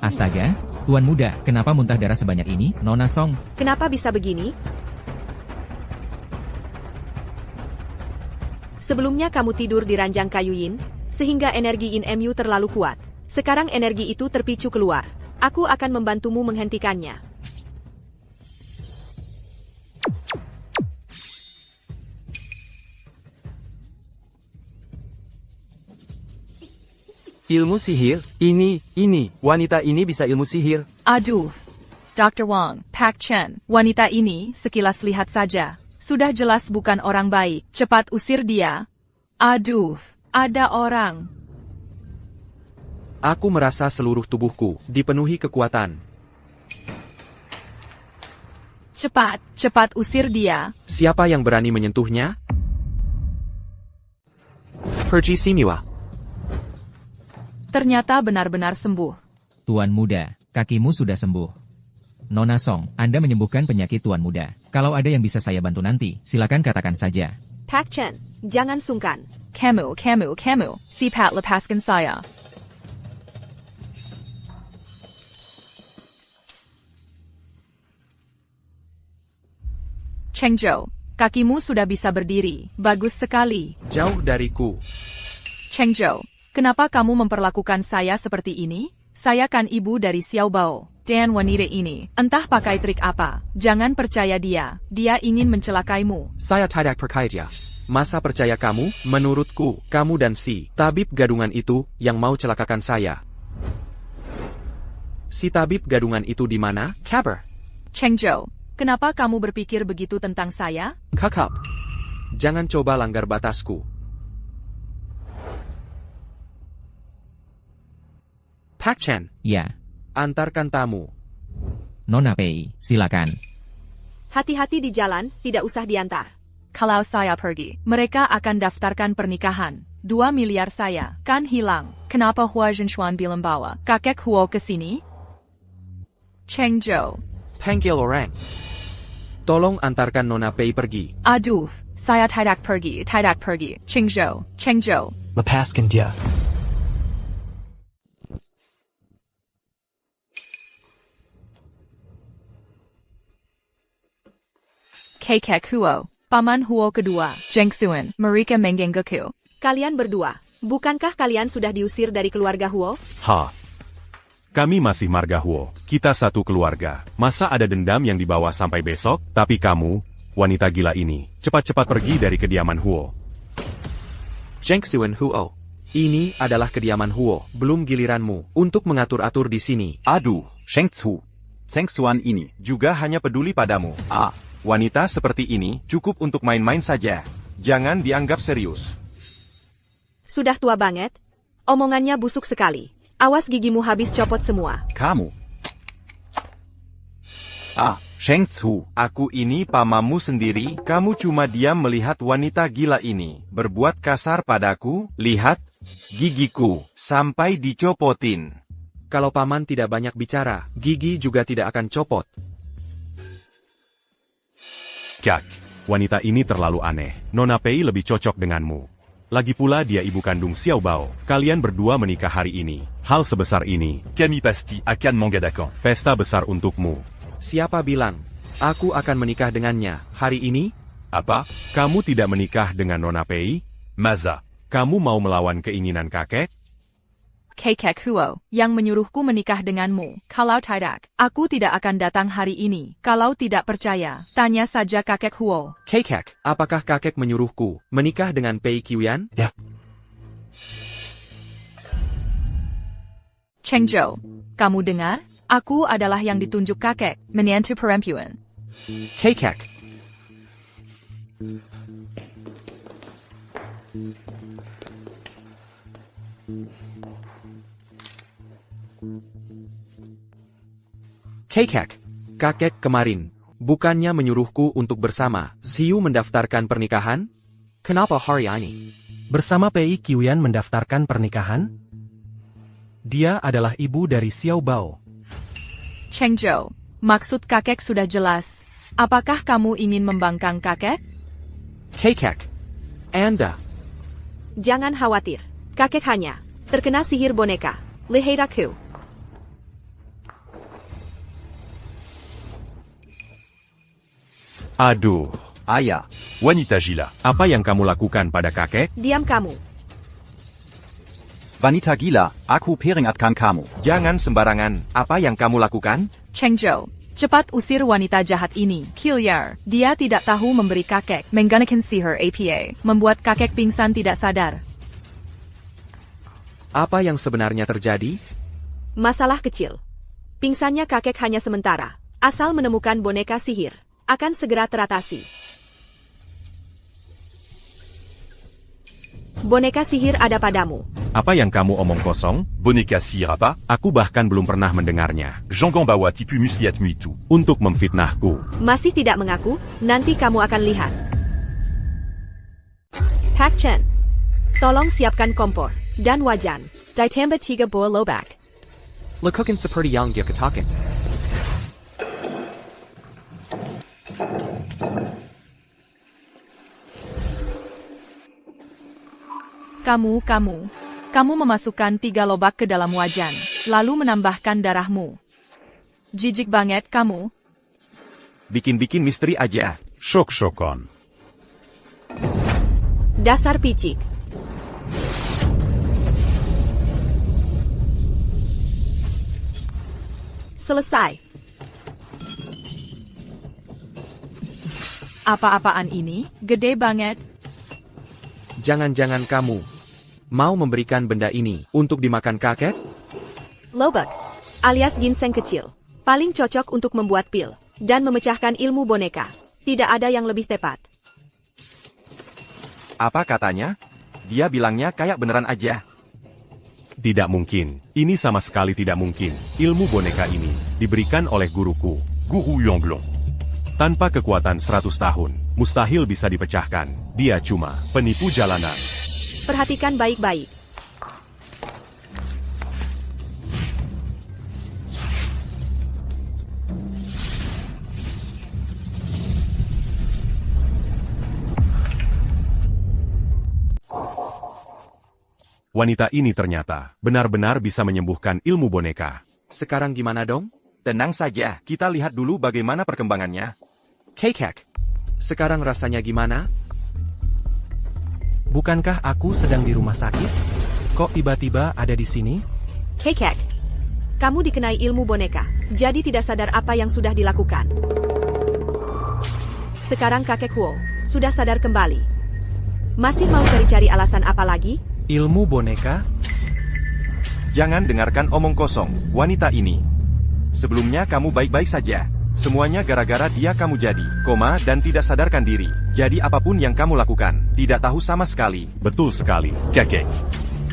Astaga, tuan muda, kenapa muntah darah sebanyak ini, Nona Song? Kenapa bisa begini? Sebelumnya kamu tidur di ranjang kayu yin, sehingga energi Yin Mu terlalu kuat. Sekarang energi itu terpicu keluar. Aku akan membantumu menghentikannya. Ilmu sihir? Ini, wanita ini bisa ilmu sihir. Aduh. Dr. Wang, Pak Chen, wanita ini, sekilas lihat saja. Sudah jelas bukan orang baik. Cepat usir dia. Aduh, ada orang. Aku merasa seluruh tubuhku dipenuhi kekuatan. Cepat usir dia. Siapa yang berani menyentuhnya? Pergi Simiwa. Ternyata benar-benar sembuh. Tuan muda, kakimu sudah sembuh. Nona Song, Anda menyembuhkan penyakit Tuan muda. Kalau ada yang bisa saya bantu nanti, silakan katakan saja. Pak Chen, jangan sungkan. Kamu. Sipat lepaskan saya. Cheng Zhou, kakimu sudah bisa berdiri. Bagus sekali. Jauh dariku. Cheng Zhou, kenapa kamu memperlakukan saya seperti ini? Saya kan ibu dari Xiao Bao. Dan wanita ini, entah pakai trik apa, jangan percaya dia. Dia ingin mencelakaimu. Saya tidak percaya. Masa percaya kamu? Menurutku, kamu dan si tabib gadungan itu yang mau celakakan saya. Si tabib gadungan itu di mana? Kabar. Cheng Zhou, kenapa kamu berpikir begitu tentang saya? Kakak, jangan coba langgar batasku. Pak Chen, Ya, antarkan tamu. Nona Pei, silakan. Hati-hati di jalan, tidak usah diantar. Kalau saya pergi, mereka akan daftarkan pernikahan. 2 miliar saya, kan hilang. Kenapa Hua Zhenshuan bilang bawa kakek Huo ke sini? Cheng Zhou. Panggil orang. Tolong antarkan Nona Pei pergi. Aduh, saya tidak pergi. Cheng Zhou. Lepaskan dia. Kakek Huo, Paman Huo kedua, Zheng Xuan, mereka menggangguku. Kalian berdua, bukankah kalian sudah diusir dari keluarga Huo? Kami masih marga Huo. Kita satu keluarga. Masa ada dendam yang dibawa sampai besok? Tapi kamu, wanita gila ini, cepat-cepat pergi dari kediaman Huo. Zheng Xuan Huo. Ini adalah kediaman Huo, belum giliranmu untuk mengatur-atur di sini. Aduh, Zheng Xuan ini juga hanya peduli padamu. Wanita seperti ini cukup untuk main-main saja. Jangan dianggap serius. Sudah tua banget. Omongannya busuk sekali. Awas gigimu habis copot semua. Kamu. Zheng Zhu, aku ini pamamu sendiri. Kamu cuma diam melihat wanita gila ini berbuat kasar padaku. Lihat, gigiku sampai dicopotin. Kalau paman tidak banyak bicara, gigi juga tidak akan copot. Kak, wanita ini terlalu aneh. Nona Pei lebih cocok denganmu. Lagi pula dia ibu kandung Xiao Bao. Kalian berdua menikah hari ini. Hal sebesar ini. Kami pasti akan mengadakan Pesta besar untukmu. Siapa bilang aku akan menikah dengannya hari ini? Apa? Kamu tidak menikah dengan Nona Pei? Maza. Kamu mau melawan keinginan kakek? Kakek Huo, yang menyuruhku menikah denganmu. Kalau tidak, aku tidak akan datang hari ini. Kalau tidak percaya, tanya saja kakek Huo. Kakek, apakah kakek menyuruhku menikah dengan Pei Qiuyan? Ya. Cheng Zhou, kamu dengar? Aku adalah yang ditunjuk kakek, menantu perempuan. Kakek. Kakek kemarin, bukannya menyuruhku untuk bersama Xiu mendaftarkan pernikahan? Kenapa hari ini? Bersama Pei Qiuyan mendaftarkan pernikahan? Dia adalah ibu dari Xiao Bao. Cheng Zhou, maksud kakek sudah jelas. Apakah kamu ingin membangkang kakek? Kakek, Anda. Jangan khawatir. Kakek hanya terkena sihir boneka. Lihat aku. Aduh, Ayah, wanita gila. apa yang kamu lakukan pada kakek? Diam kamu. Wanita gila, aku peringatkan kamu. Jangan sembarangan. Apa yang kamu lakukan? Cheng Zhou, cepat usir wanita jahat ini. Kiliar, dia tidak tahu memberi kakek menggunakan sihir APA, membuat kakek pingsan tidak sadar. Apa yang sebenarnya terjadi? Masalah kecil. Pingsannya kakek hanya sementara. Asal menemukan boneka sihir, akan segera teratasi. Boneka sihir ada padamu. Apa yang kamu omong kosong? Boneka sihir apa? Aku bahkan belum pernah mendengarnya. Jangan bawa tipu muslihatmu itu. Untuk memfitnahku. Masih tidak mengaku? Nanti kamu akan lihat. Pak Chen, tolong siapkan kompor dan wajan. Ditambah 3 buah lobak. Lekukan seperti yang dia katakan. Kamu memasukkan 3 lobak ke dalam wajan, lalu menambahkan darahmu. Jijik banget kamu. Bikin-bikin misteri aja. Syok-syokon. Dasar picik. Selesai. Apa-apaan ini? Gede banget. Jangan-jangan kamu mau memberikan benda ini untuk dimakan kakek? Lobak, alias ginseng kecil. Paling cocok untuk membuat pil dan memecahkan ilmu boneka. Tidak ada yang lebih tepat. Apa katanya? Dia bilangnya kayak beneran aja. Tidak mungkin. Ini sama sekali tidak mungkin. Ilmu boneka ini diberikan oleh guruku, Guru Yonglong. Tanpa kekuatan 100 tahun, mustahil bisa dipecahkan. Dia cuma penipu jalanan. Perhatikan baik-baik. Wanita ini ternyata benar-benar bisa menyembuhkan ilmu boneka. Sekarang gimana dong? Tenang saja, kita lihat dulu bagaimana perkembangannya. Kakek, sekarang rasanya gimana? Bukankah aku sedang di rumah sakit? Kok tiba-tiba ada di sini? Kakek, kamu dikenai ilmu boneka, jadi tidak sadar apa yang sudah dilakukan. Sekarang kakek Huo sudah sadar kembali. Masih mau cari-cari alasan apa lagi? Ilmu boneka? Jangan dengarkan omong kosong, wanita ini. Sebelumnya kamu baik-baik saja. Semuanya gara-gara dia kamu jadi, dan tidak sadarkan diri. Jadi apapun yang kamu lakukan, tidak tahu sama sekali. Betul sekali, kakek.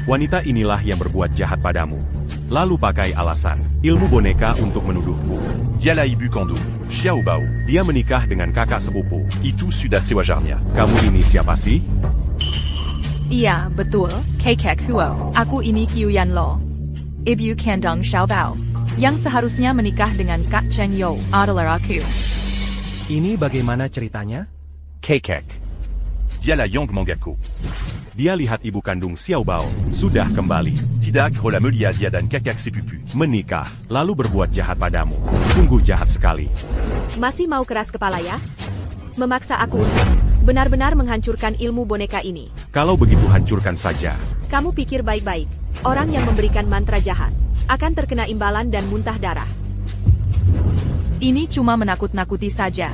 Wanita inilah yang berbuat jahat padamu. Lalu pakai alasan, ilmu boneka untuk menuduhku. Dialah ibu Kondo, Xiao Bao. Dia menikah dengan kakak sepupu. Itu sudah sewajarnya. Kamu ini siapa sih? Iya, betul, Kakek Huo. Aku ini Qiuyan Lo. Ibu kandung Xiaobao. Yang seharusnya menikah dengan Kak Cheng Yo adalah aku. Ini bagaimana ceritanya? Kakek. Dialah Yang Mangaku. Dia lihat ibu kandung Xiao Bao sudah kembali. Tidak hola melia dia dan kakek si pupu. Menikah, lalu berbuat jahat padamu. Sungguh jahat sekali. Masih mau keras kepala ya? Memaksa aku benar-benar menghancurkan ilmu boneka ini. Kalau begitu hancurkan saja. Kamu pikir baik-baik, orang yang memberikan mantra jahat akan terkena imbalan dan muntah darah. Ini cuma menakut-nakuti saja.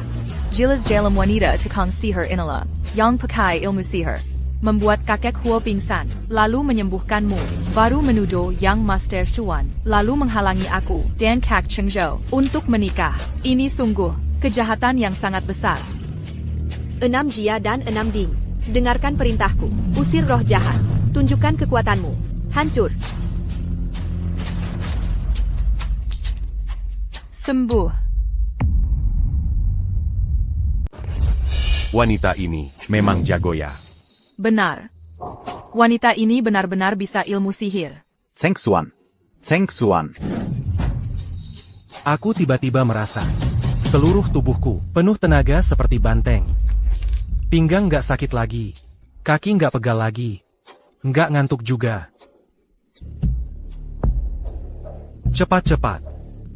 Jelas jalan wanita tukang sihir inilah yang pakai ilmu sihir. Membuat kakek Huo pingsan, lalu menyembuhkanmu, baru menuduh Yang Master Chuan, lalu menghalangi aku dan Kak Cheng Zhou untuk menikah. Ini sungguh kejahatan yang sangat besar. 6 Jia dan 6 Ding. Dengarkan perintahku. Usir roh jahat. Tunjukkan kekuatanmu. Hancur. Sembuh. Wanita ini memang jago ya. Benar. Wanita ini benar-benar bisa ilmu sihir. Cheng Xuan. Cheng Xuan. Aku tiba-tiba merasa seluruh tubuhku penuh tenaga seperti banteng. Pinggang nggak sakit lagi. Kaki nggak pegal lagi. Nggak ngantuk juga. Cepat-cepat.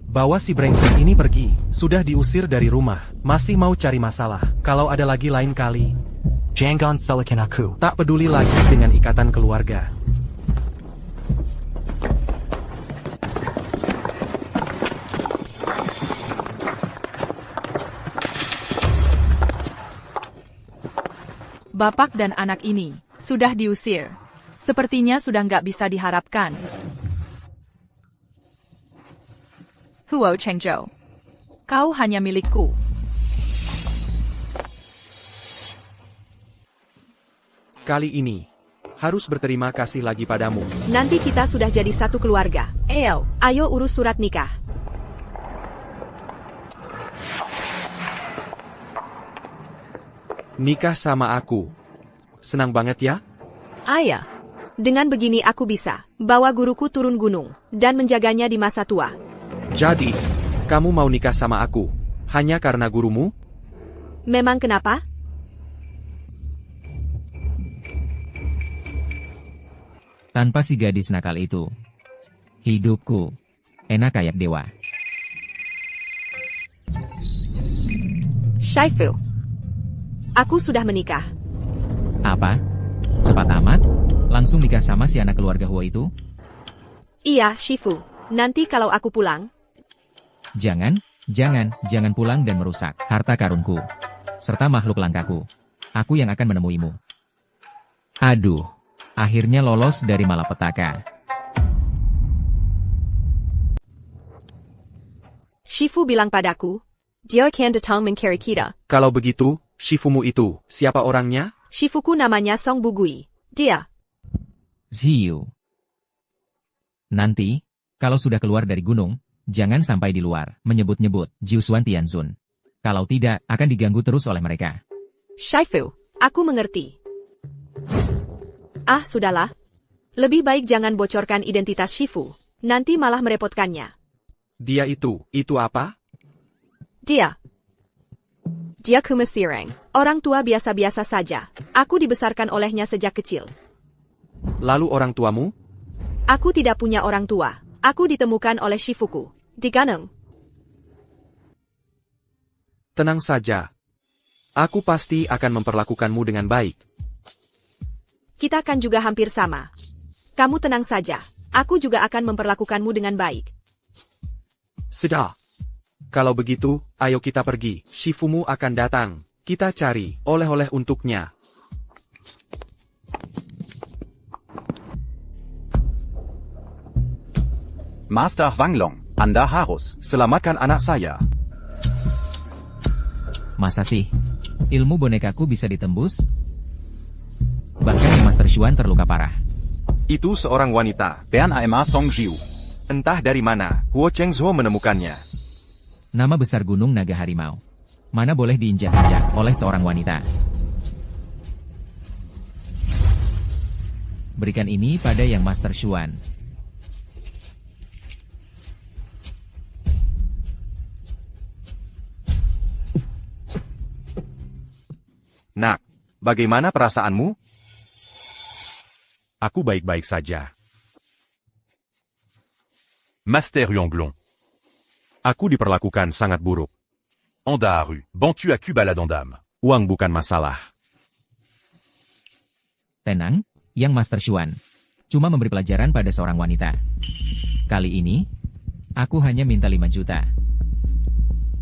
Bawa si brengsek ini pergi. Sudah diusir dari rumah. Masih mau cari masalah. Kalau ada lagi lain kali. Jangan salahkan aku. Tak peduli lagi dengan ikatan keluarga. Bapak dan anak ini sudah diusir. Sepertinya sudah nggak bisa diharapkan. Huo Chengzhou, kau hanya milikku. Kali ini, harus berterima kasih lagi padamu. Nanti kita sudah jadi satu keluarga. Ayo urus surat nikah. Nikah sama aku. Senang banget ya? Ayah. Dengan begini aku bisa bawa guruku turun gunung dan menjaganya di masa tua. Jadi, kamu mau nikah sama aku hanya karena gurumu? Memang kenapa? Tanpa si gadis nakal itu, hidupku enak kayak dewa. Shifu. Aku sudah menikah. Apa? Cepat amat? Langsung nikah sama si anak keluarga Huo itu? Iya, Shifu. Nanti kalau aku pulang, Jangan pulang dan merusak harta karunku, serta makhluk langkaku. Aku yang akan menemuimu. Aduh, akhirnya lolos dari malapetaka. Shifu bilang padaku, dia akan datang mencari kita. Kalau begitu, Shifumu itu, siapa orangnya? Shifuku namanya Song Bugui. Dia. Zhiyu. Nanti, kalau sudah keluar dari gunung, jangan sampai di luar menyebut-nyebut Jiusuan Tianzun. Kalau tidak, akan diganggu terus oleh mereka. Shifu, aku mengerti. Ah, sudahlah. Lebih baik jangan bocorkan identitas Shifu. Nanti malah merepotkannya. Dia itu apa? Dia Kumasireng. Orang tua biasa-biasa saja. Aku dibesarkan olehnya sejak kecil. Lalu orang tuamu? Aku tidak punya orang tua. Aku ditemukan oleh Shifuku. Di Ganeng. Tenang saja. Aku pasti akan memperlakukanmu dengan baik. Kita kan juga hampir sama. Kamu tenang saja. Aku juga akan memperlakukanmu dengan baik. Sudah. Kalau begitu, ayo kita pergi. Shifumu akan datang. Kita cari oleh-oleh untuknya. Master Wanglong, Anda harus selamatkan anak saya. Masa sih? Ilmu bonekaku bisa ditembus? Bahkan yang Master Xuan terluka parah. Itu seorang wanita, Bernama Song Jiu. Entah dari mana, Huo Chengzhou menemukannya. Nama besar gunung naga harimau. Mana boleh diinjak-injak oleh seorang wanita. Berikan ini pada yang Master Xuan. Nak, bagaimana perasaanmu? Aku baik-baik saja. Master Yonglong. Aku diperlakukan sangat buruk. Andaru, bantu aku baladondam. Uang bukan masalah. Tenang, yang Master Xuan. Cuma memberi pelajaran pada seorang wanita. Kali ini, aku hanya minta 5 juta.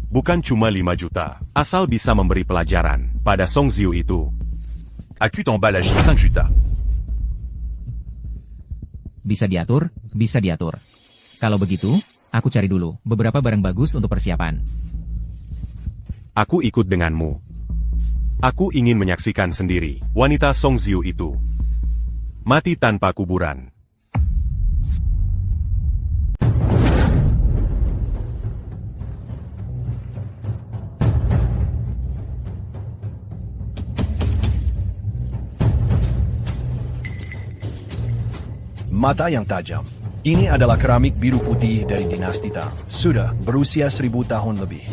Bukan cuma 5 juta. Asal bisa memberi pelajaran pada Song Jiu itu. Aku t'emballage 5 juta. Bisa diatur, bisa diatur. Kalau begitu, aku cari dulu beberapa barang bagus untuk persiapan. Aku ikut denganmu. Aku ingin menyaksikan sendiri wanita Song Jiu itu. Mati tanpa kuburan. Mata yang tajam. Ini adalah keramik biru putih dari dinasti Tang. Sudah berusia 1000 tahun lebih.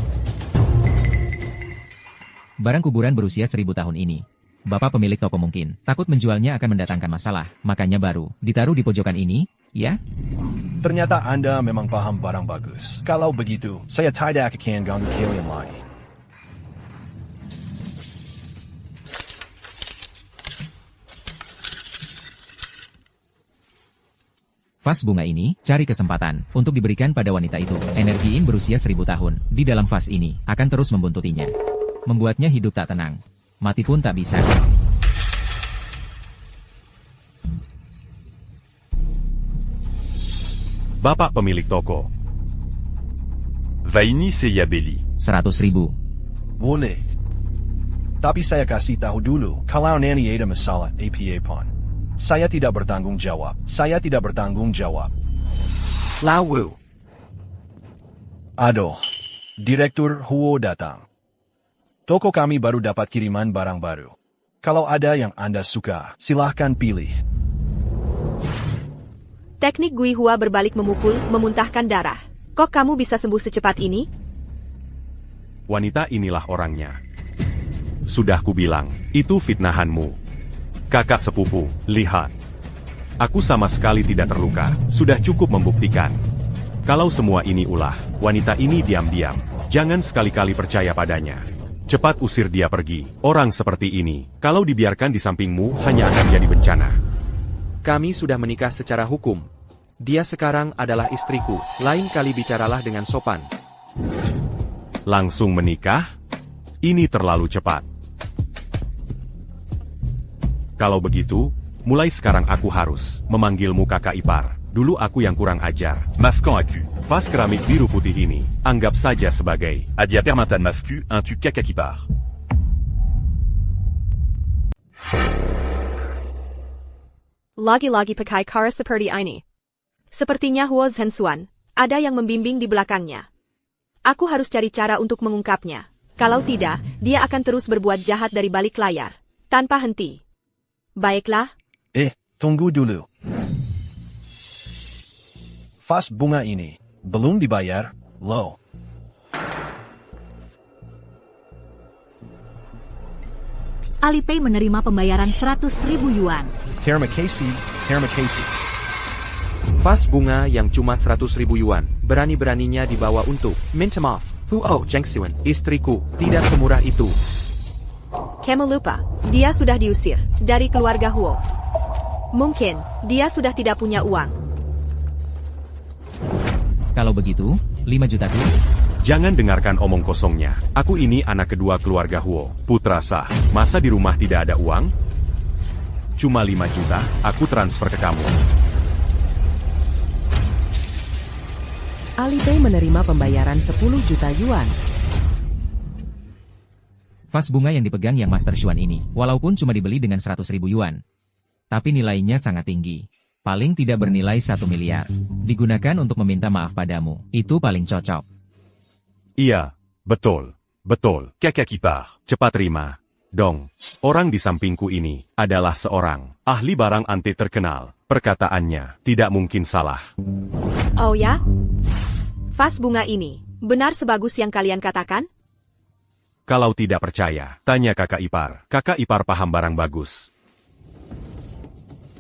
Barang kuburan berusia 1000 tahun ini. Bapak pemilik toko mungkin takut menjualnya akan mendatangkan masalah, makanya baru ditaruh di pojokan ini, ya? Ternyata Anda memang paham barang bagus. Kalau begitu, saya tidak akan ganggu kalian lagi. Vas bunga ini, cari kesempatan untuk diberikan pada wanita itu. Energi Yin berusia 1000 tahun, di dalam vas ini, akan terus membuntutinya. Membuatnya hidup tak tenang. Mati pun tak bisa. Bapak pemilik toko. Vaini Seyabeli. 100.000. Boleh. Tapi saya kasih tahu dulu, kalau nanti ada masalah APA pon. Saya tidak bertanggung jawab. Saya tidak bertanggung jawab. Lawu. Aduh. Direktur Huo datang. Toko kami baru dapat kiriman barang baru. Kalau ada yang Anda suka, silahkan pilih. Teknik Gui Hua berbalik memukul, memuntahkan darah. Kok kamu bisa sembuh secepat ini? Wanita inilah orangnya. Sudah kubilang, itu fitnahanmu. Kakak sepupu, lihat. Aku sama sekali tidak terluka, sudah cukup membuktikan. Kalau semua ini ulah, wanita ini diam-diam. Jangan sekali-kali percaya padanya. Cepat usir dia pergi. Orang seperti ini, kalau dibiarkan di sampingmu, hanya akan jadi bencana. Kami sudah menikah secara hukum. Dia sekarang adalah istriku. Lain kali bicaralah dengan sopan. Langsung menikah? Ini terlalu cepat. Kalau begitu, mulai sekarang aku harus memanggilmu kakak ipar. Dulu aku yang kurang ajar. Mafkan Aku. Vas keramik biru putih ini, anggap saja sebagai Adia Permantan Mafku, un tu kaka qui part. Lagi-lagi pakai cara seperti ini. Sepertinya Huo Zhensuan, ada yang membimbing di belakangnya. Aku harus cari cara untuk mengungkapnya. Kalau tidak, dia akan terus berbuat jahat dari balik layar. Tanpa henti. Baiklah. Tunggu dulu. Vas bunga ini, belum dibayar, loh. Alipay menerima pembayaran 100.000 yuan. Terima kasih, terima kasih. Vas bunga yang cuma 100.000 yuan, berani-beraninya dibawa untuk minta maaf. Huo Zhensuan, istriku, tidak semurah itu. Kamu lupa, dia sudah diusir dari keluarga Huo. Mungkin, dia sudah tidak punya uang. Kalau begitu, 5 juta dulu. Jangan dengarkan omong kosongnya. Aku ini anak kedua keluarga Huo, putra sah. Masa di rumah tidak ada uang? Cuma 5 juta, aku transfer ke kamu. Alipay menerima pembayaran 10 juta yuan. Vas bunga yang dipegang Yang Master Xuan ini, walaupun cuma dibeli dengan 100.000 yuan. Tapi nilainya sangat tinggi. Paling tidak bernilai 1 miliar. Digunakan untuk meminta maaf padamu. Itu paling cocok. Iya, betul. Betul. Kaka qui part. Cepat terima. Dong. Orang di sampingku ini adalah seorang ahli barang antik terkenal. Perkataannya tidak mungkin salah. Oh ya? Vas bunga ini, benar sebagus yang kalian katakan? Kalau tidak percaya, tanya kakak ipar. Kakak ipar paham barang bagus.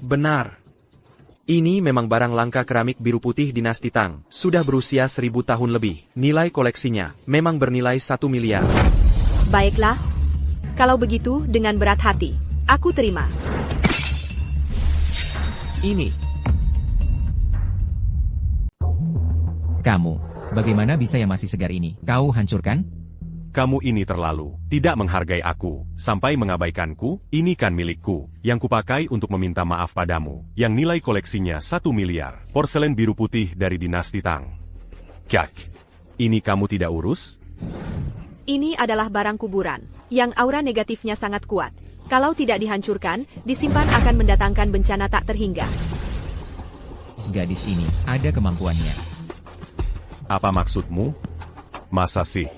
Benar. Ini memang barang langka keramik biru putih dinasti Tang. Sudah berusia 1000 tahun lebih. Nilai koleksinya memang bernilai 1 miliar. Baiklah. Kalau begitu, dengan berat hati, aku terima. Ini. Kamu, bagaimana bisa yang masih segar ini? Kau hancurkan? Kamu ini terlalu tidak menghargai aku, sampai mengabaikanku. Ini kan milikku, yang kupakai untuk meminta maaf padamu, yang nilai koleksinya 1 miliar, porselen biru putih dari dinasti Tang. Kak, ini kamu tidak urus? Ini adalah barang kuburan, yang aura negatifnya sangat kuat. Kalau tidak dihancurkan, disimpan akan mendatangkan bencana tak terhingga. Gadis ini, ada kemampuannya. Apa maksudmu? Masa sih?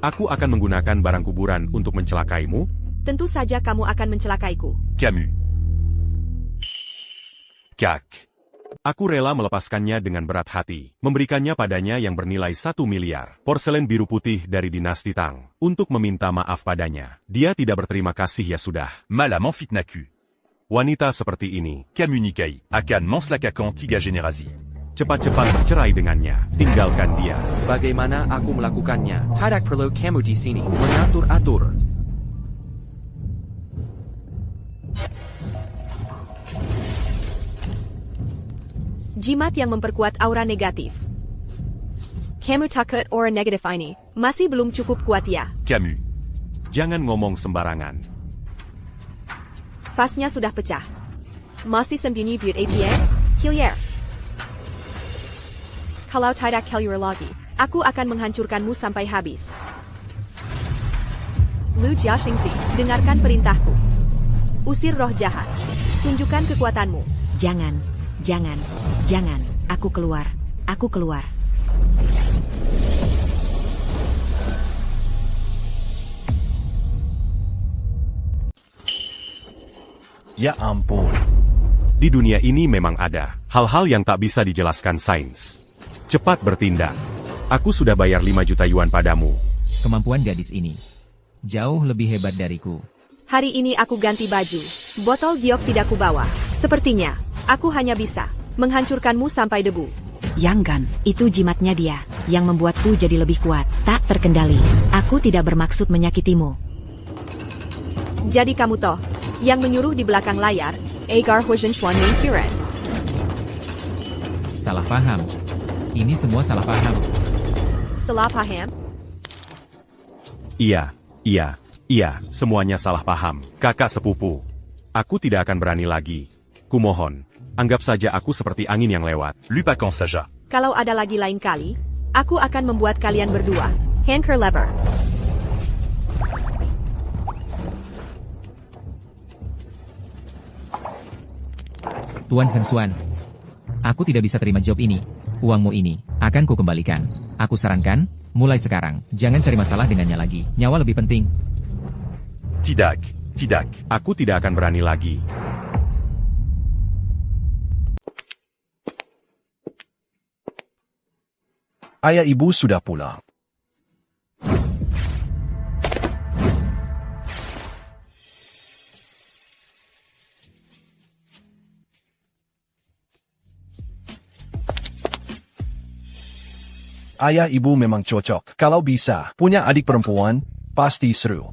Aku akan menggunakan barang kuburan untuk mencelakaimu? Tentu saja kamu akan mencelakaiku. Camus. Kak. Aku rela melepaskannya dengan berat hati, memberikannya padanya yang bernilai 1 miliar, porselen biru putih dari dinasti Tang, untuk meminta maaf padanya. Dia tidak berterima kasih ya sudah. Malam en fitnaku. Wanita seperti ini. Camus Nikai. Akan Manslakakan Tiga Generasi. Cepat-cepat bercerai dengannya. Tinggalkan dia. Bagaimana aku melakukannya? Tidak perlu kamu di sini mengatur-atur. Jimat yang memperkuat aura negatif. Kamu takut aura negatif ini masih belum cukup kuat ya? Camus. Jangan ngomong sembarangan. Vasnya sudah pecah. Masih sembunyi buat APA? Hillier. Kalau tidak keluar lagi, aku akan menghancurkanmu sampai habis. Lu Jiaxingzi, dengarkan perintahku. Usir roh jahat. Tunjukkan kekuatanmu. Jangan, jangan, jangan. Aku keluar. Aku keluar. Ya ampun. Di dunia ini memang ada hal-hal yang tak bisa dijelaskan sains. Cepat bertindak. Aku sudah bayar 5 juta yuan padamu. Kemampuan gadis ini jauh lebih hebat dariku. Hari ini aku ganti baju. Botol giok tidak kubawa. Sepertinya, aku hanya bisa menghancurkanmu sampai debu. Jangan, itu jimatnya dia, yang membuatku jadi lebih kuat, tak terkendali. Aku tidak bermaksud menyakitimu. Jadi kamu toh, yang menyuruh di belakang layar, Agar Huizhen Xuan Ming Firen. Salah paham. Ini semua salah paham. Salah paham? Iya, semuanya salah paham. Kakak sepupu. Aku tidak akan berani lagi. Kumohon, anggap saja aku seperti angin yang lewat. Lupakan saja. Kalau ada lagi lain kali, aku akan membuat kalian berdua hanker lebar. Tuan Shen Xuan, aku tidak bisa terima job ini. Uangmu ini akan kukembalikan. Aku sarankan, mulai sekarang, jangan cari masalah dengannya lagi. Nyawa lebih penting. Tidak. Aku tidak akan berani lagi. Ayah ibu sudah pulang. Ayah ibu memang cocok. Kalau bisa, punya adik perempuan, pasti seru.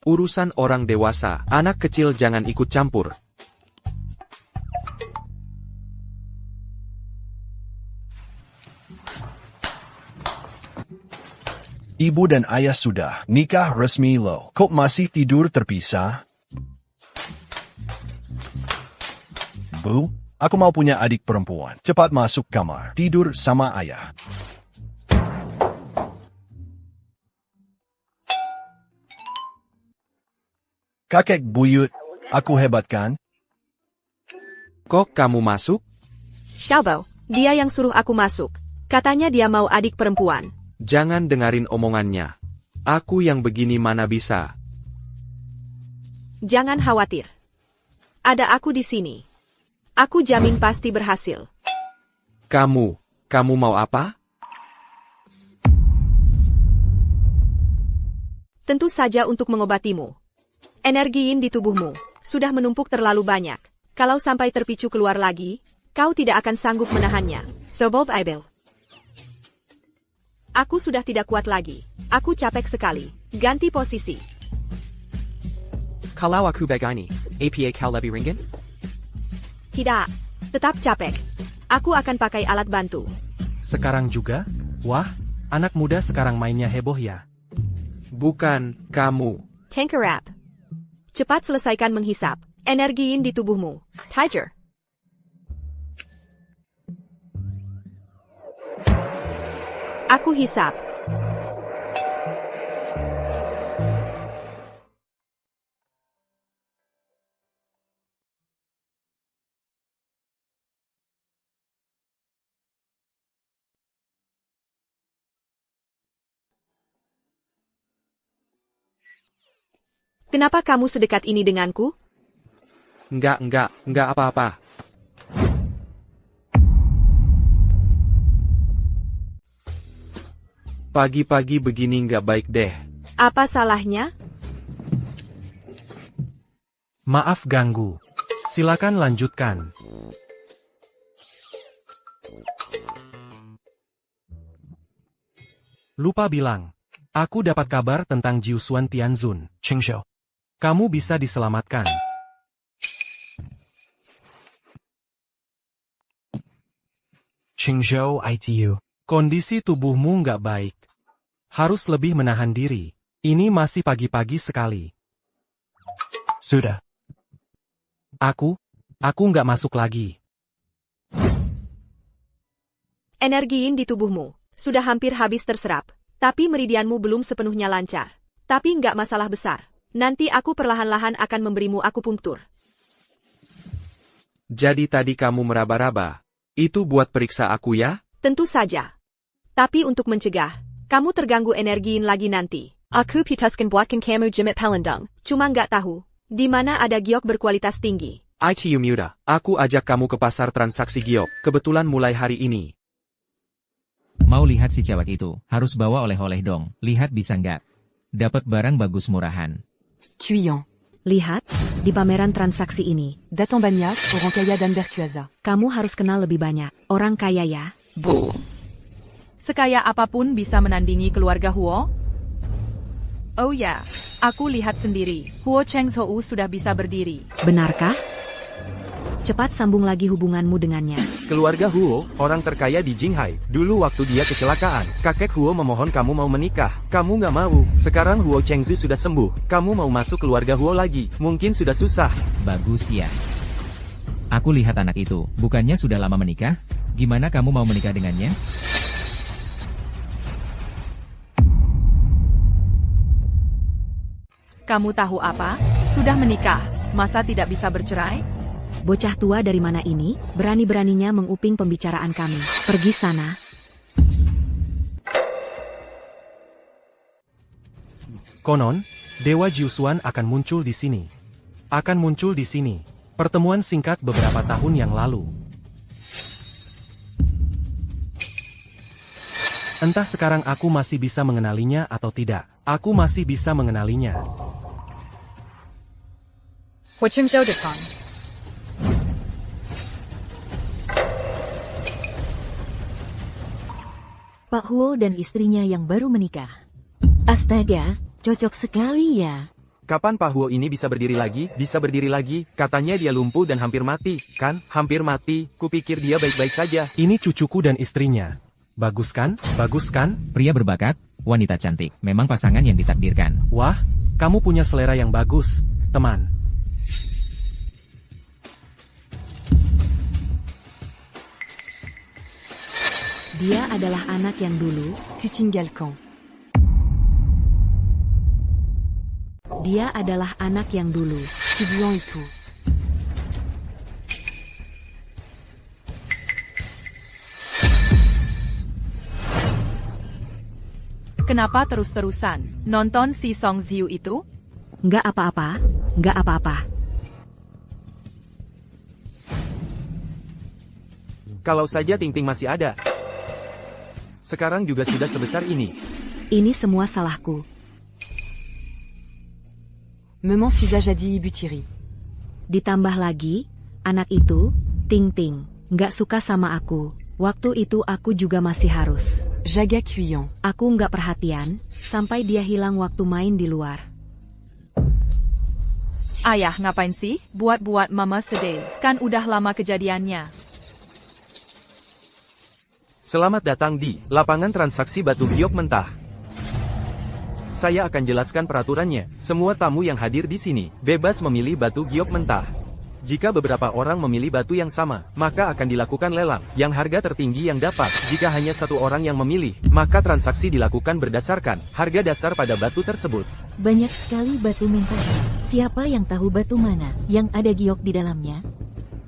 Urusan orang dewasa, anak kecil jangan ikut campur. Ibu dan ayah sudah nikah resmi loh. Kok masih tidur terpisah? Bu, aku mau punya adik perempuan. Cepat masuk kamar. Tidur sama ayah. Kakek buyut, aku hebat kan? Kok kamu masuk? Xiaobao, dia yang suruh aku masuk. Katanya dia mau adik perempuan. Jangan dengarin omongannya. Aku yang begini mana bisa. Jangan khawatir. Ada aku di sini. Aku jamin pasti berhasil. Kamu mau apa? Tentu saja untuk mengobatimu. Energi yin di tubuhmu sudah menumpuk terlalu banyak. Kalau sampai terpicu keluar lagi, kau tidak akan sanggup menahannya. Sobob Aibel. Aku sudah tidak kuat lagi. Aku capek sekali. Ganti posisi. Kalau aku begini, apa kau lebih ringan? Tidak. Tetap capek. Aku akan pakai alat bantu. Sekarang juga? Wah, anak muda sekarang mainnya heboh ya. Bukan, kamu. Tankerap. Cepat selesaikan menghisap energi yin di tubuhmu. Tiger. Aku hisap. Kenapa kamu sedekat ini denganku? Enggak apa-apa. Pagi-pagi begini nggak baik deh. Apa salahnya? Maaf ganggu. Silakan lanjutkan. Lupa bilang. Aku dapat kabar tentang Jiusuan Tianzun, Qingzhou. Kamu bisa diselamatkan. Qingzhou ITU. Kondisi tubuhmu nggak baik. Harus lebih menahan diri. Ini masih pagi-pagi sekali. Sudah. Aku nggak masuk lagi. Energi yin di tubuhmu sudah hampir habis terserap, tapi meridianmu belum sepenuhnya lancar. Tapi nggak masalah besar. Nanti aku perlahan-lahan akan memberimu akupunktur. Jadi tadi kamu meraba-raba. Itu buat periksa aku ya? Tentu saja. Tapi untuk mencegah, kamu terganggu energi yin lagi nanti. Aku pitaskan buatkan kamu jimit palendang. Cuma nggak tahu, di mana ada giok berkualitas tinggi. ITU Miura, aku ajak kamu ke pasar transaksi giok, kebetulan mulai hari ini. Mau lihat si cewek itu, harus bawa oleh-oleh dong. Lihat bisa nggak? Dapat barang bagus murahan. Cuyon. Lihat, di pameran transaksi ini. D'Atombagnac, Orankaya dan Bercuaza. Kamu harus kenal lebih banyak orang kaya ya. Bu. Sekaya apapun bisa menandingi keluarga Huo? Oh ya, aku lihat sendiri. Huo Chengshou sudah bisa berdiri. Benarkah? Cepat sambung lagi hubunganmu dengannya. Keluarga Huo, orang terkaya di Jinghai. Dulu waktu dia kecelakaan, kakek Huo memohon kamu mau menikah. Kamu nggak mau. Sekarang Huo Chengzu sudah sembuh. Kamu mau masuk keluarga Huo lagi. Mungkin sudah susah. Bagus ya. Aku lihat anak itu, bukannya sudah lama menikah? Gimana kamu mau menikah dengannya? Kamu tahu apa? Sudah menikah, masa tidak bisa bercerai? Bocah tua dari mana ini, berani-beraninya menguping pembicaraan kami. Pergi sana. Konon, Dewa Jiusuan akan muncul di sini. Akan muncul di sini. Pertemuan singkat beberapa tahun yang lalu. Entah sekarang aku masih bisa mengenalinya atau tidak. Aku masih bisa mengenalinya. Pak Huo dan istrinya yang baru menikah. Astaga, cocok sekali ya. Kapan Pak Huo ini bisa berdiri lagi? Bisa berdiri lagi? Katanya dia lumpuh dan hampir mati, kan? Hampir mati. Kupikir dia baik-baik saja. Ini cucuku dan istrinya. Bagus kan? Bagus kan? Pria berbakat, wanita cantik. Memang pasangan yang ditakdirkan. Wah, kamu punya selera yang bagus, teman. Dia adalah anak yang dulu. Kutinggalkan. Dia adalah anak yang dulu. Tubuan itu. Kenapa terus-terusan nonton si Song Ziu itu? Nggak apa-apa, nggak apa-apa. Kalau saja Ting-Ting masih ada. Sekarang juga sudah sebesar ini. Ini semua salahku. Maman suis jadi Butiri. Ditambah lagi, anak itu, Ting-Ting, nggak suka sama aku. Waktu itu aku juga masih harus jaga Cuyon. Aku nggak perhatian, sampai dia hilang waktu main di luar. Ayah ngapain sih? Buat-buat mama sedih. Kan udah lama kejadiannya. Selamat datang di lapangan transaksi batu giok mentah. Saya akan jelaskan peraturannya. Semua tamu yang hadir di sini bebas memilih batu giok mentah. Jika beberapa orang memilih batu yang sama, maka akan dilakukan lelang yang harga tertinggi yang dapat. Jika hanya satu orang yang memilih, maka transaksi dilakukan berdasarkan harga dasar pada batu tersebut. Banyak sekali batu mentah. Siapa yang tahu batu mana yang ada giok di dalamnya?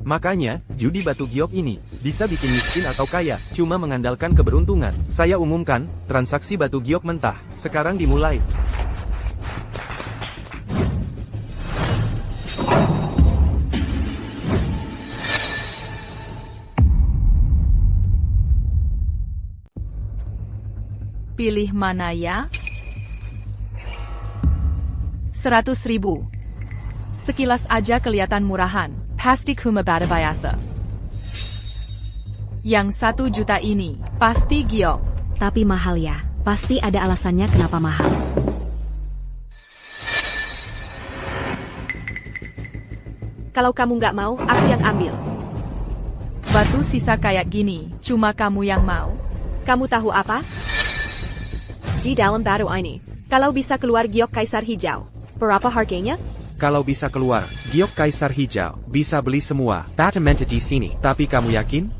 Makanya, judi batu giok ini bisa bikin miskin atau kaya, cuma mengandalkan keberuntungan. Saya umumkan, transaksi batu giok mentah sekarang dimulai. Pilih mana ya? 100.000. Sekilas aja kelihatan murahan. Pasti cuma bada biasa. Yang 1 juta ini, pasti giok. Tapi mahal ya, pasti ada alasannya kenapa mahal. Kalau kamu nggak mau, aku yang ambil. Batu sisa kayak gini, cuma kamu yang mau. Kamu tahu apa? Di dalam batu ini, kalau bisa keluar giok kaisar hijau, berapa harganya? Kalau bisa keluar, giok kaisar hijau, bisa beli semua. Batamentity sini. Tapi kamu yakin?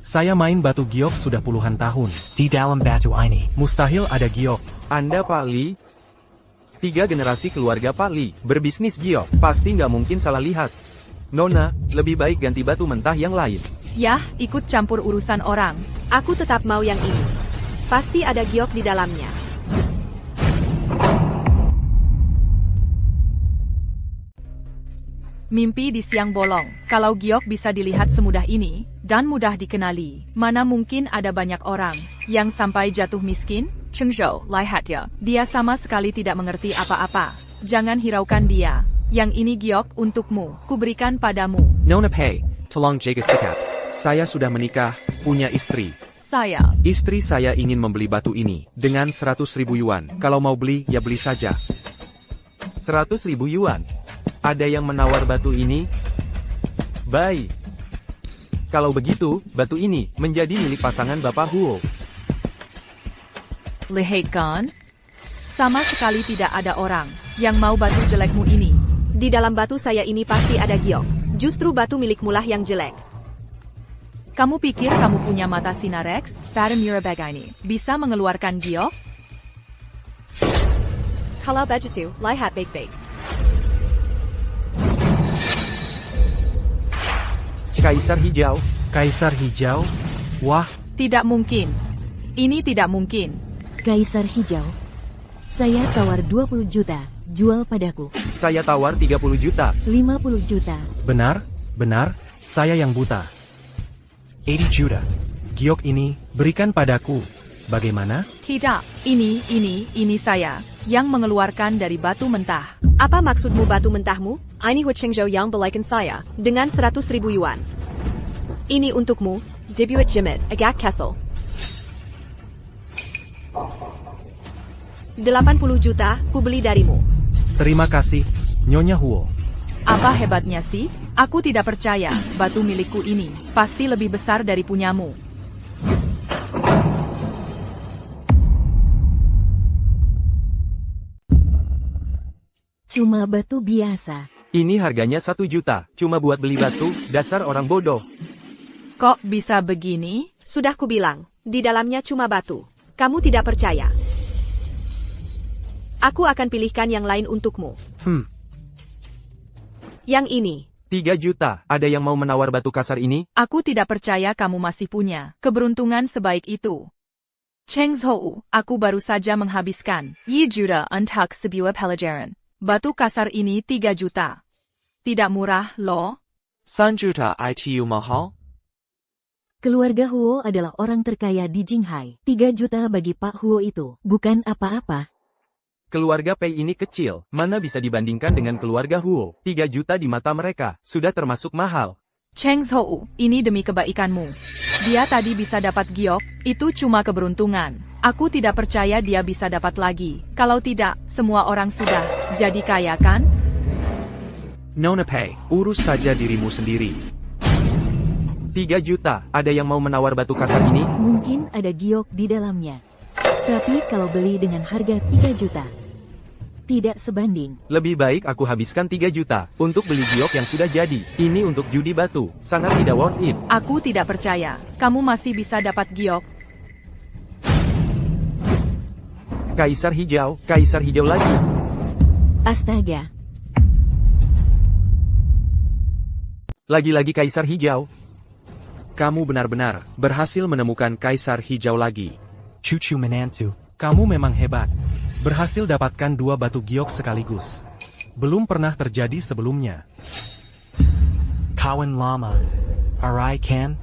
Saya main batu giok sudah puluhan tahun. Di dalam batu ini. Mustahil ada giok. Anda Pak Li? 3 generasi keluarga Pak Li, berbisnis giok, pasti nggak mungkin salah lihat. Nona, lebih baik ganti batu mentah yang lain. Yah, ikut campur urusan orang. Aku tetap mau yang ini. Pasti ada giok di dalamnya. Mimpi di siang bolong. Kalau giok bisa dilihat semudah ini, dan mudah dikenali, mana mungkin ada banyak orang yang sampai jatuh miskin? Cheng Zhou, lihat ya. Dia sama sekali tidak mengerti apa-apa. Jangan hiraukan dia. Yang ini giok untukmu. Kuberikan padamu. Nona Pei, tolong jaga sikap. Saya sudah menikah, punya istri. Saya. Istri saya ingin membeli batu ini dengan 100.000 yuan. Kalau mau beli, ya beli saja. 100.000 yuan. Ada yang menawar batu ini? Baik. Kalau begitu, batu ini menjadi milik pasangan Bapak Huo. Lihat kan? Sama sekali tidak ada orang yang mau batu jelekmu ini. Di dalam batu saya ini pasti ada giok. Justru batu milikmu lah yang jelek. Kamu pikir kamu punya mata sinar Rex? Pada Mirabaga ini bisa mengeluarkan giok? Kalau begitu, lihat baik-baik. Kaisar Hijau. Kaisar Hijau? Wah, tidak mungkin. Ini tidak mungkin. Kaisar Hijau. Saya tawar 20 juta. Jual padaku. Saya tawar 30 juta. 50 juta. benar, saya yang buta. 80 juta. Giok ini, berikan padaku. Bagaimana? Tidak, ini saya yang mengeluarkan dari batu mentah. Apa maksudmu batu mentahmu? Ini Hu Chengzhou yang belikan saya dengan 100.000 yuan. Ini untukmu, Debuit Jimit, Agak Kessel. 80 juta, ku beli darimu. Terima kasih, Nyonya Huo. Apa hebatnya sih? Aku tidak percaya, batu milikku ini pasti lebih besar dari punyamu. Cuma batu biasa. Ini harganya 1 juta, cuma buat beli batu, dasar orang bodoh. Kok bisa begini? Sudah kubilang, di dalamnya cuma batu. Kamu tidak percaya. Aku akan pilihkan yang lain untukmu. Yang ini. 3 juta, ada yang mau menawar batu kasar ini? Aku tidak percaya kamu masih punya keberuntungan sebaik itu. Cheng Zhou, aku baru saja menghabiskan Yi juta untuk sebuah pelajaran. Batu kasar ini 3 juta. Tidak murah, loh. 3 juta ITU mahal? Keluarga Huo adalah orang terkaya di Jinghai. 3 juta bagi Pak Huo itu bukan apa-apa. Keluarga Pei ini kecil, mana bisa dibandingkan dengan keluarga Huo. 3 juta di mata mereka, sudah termasuk mahal. Cheng Zhou, ini demi kebaikanmu. Dia tadi bisa dapat giok, itu cuma keberuntungan. Aku tidak percaya dia bisa dapat lagi. Kalau tidak, semua orang sudah jadi kaya kan? Nona Pei, urus saja dirimu sendiri. 3 juta, ada yang mau menawar batu kasar ini? Mungkin ada giok di dalamnya. Tapi kalau beli dengan harga 3 juta, tidak sebanding. Lebih baik aku habiskan 3 juta untuk beli giok yang sudah jadi. Ini untuk judi batu, sangat tidak worth it. Aku tidak percaya, kamu masih bisa dapat giok. Kaisar hijau lagi. Astaga. Lagi-lagi kaisar hijau. Kamu benar-benar berhasil menemukan kaisar hijau lagi. Cucu menantu. Kamu memang hebat. Berhasil dapatkan 2 batu giok sekaligus. Belum pernah terjadi sebelumnya. Kawan lama. Arai kan?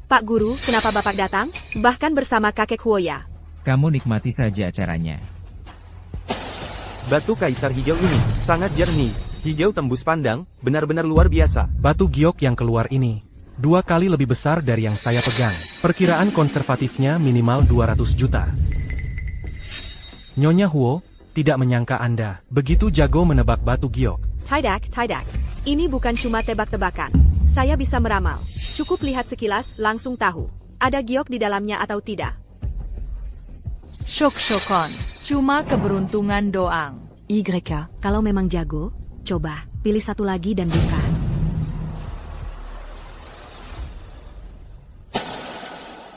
Pak Guru, kenapa Bapak datang? Bahkan bersama kakek Huoya. Kamu nikmati saja acaranya. Batu kaisar hijau ini sangat jernih. Hijau tembus pandang, benar-benar luar biasa. Batu giok yang keluar ini 2 kali lebih besar dari yang saya pegang. Perkiraan konservatifnya minimal 200 juta. Nyonya Huo, tidak menyangka Anda begitu jago menebak batu giok. Tidak. Ini bukan cuma tebak-tebakan. Saya bisa meramal. Cukup lihat sekilas, langsung tahu. Ada giok di dalamnya atau tidak. Syok-syokon, cuma keberuntungan doang. YK, kalau memang jago, coba pilih satu lagi dan buka.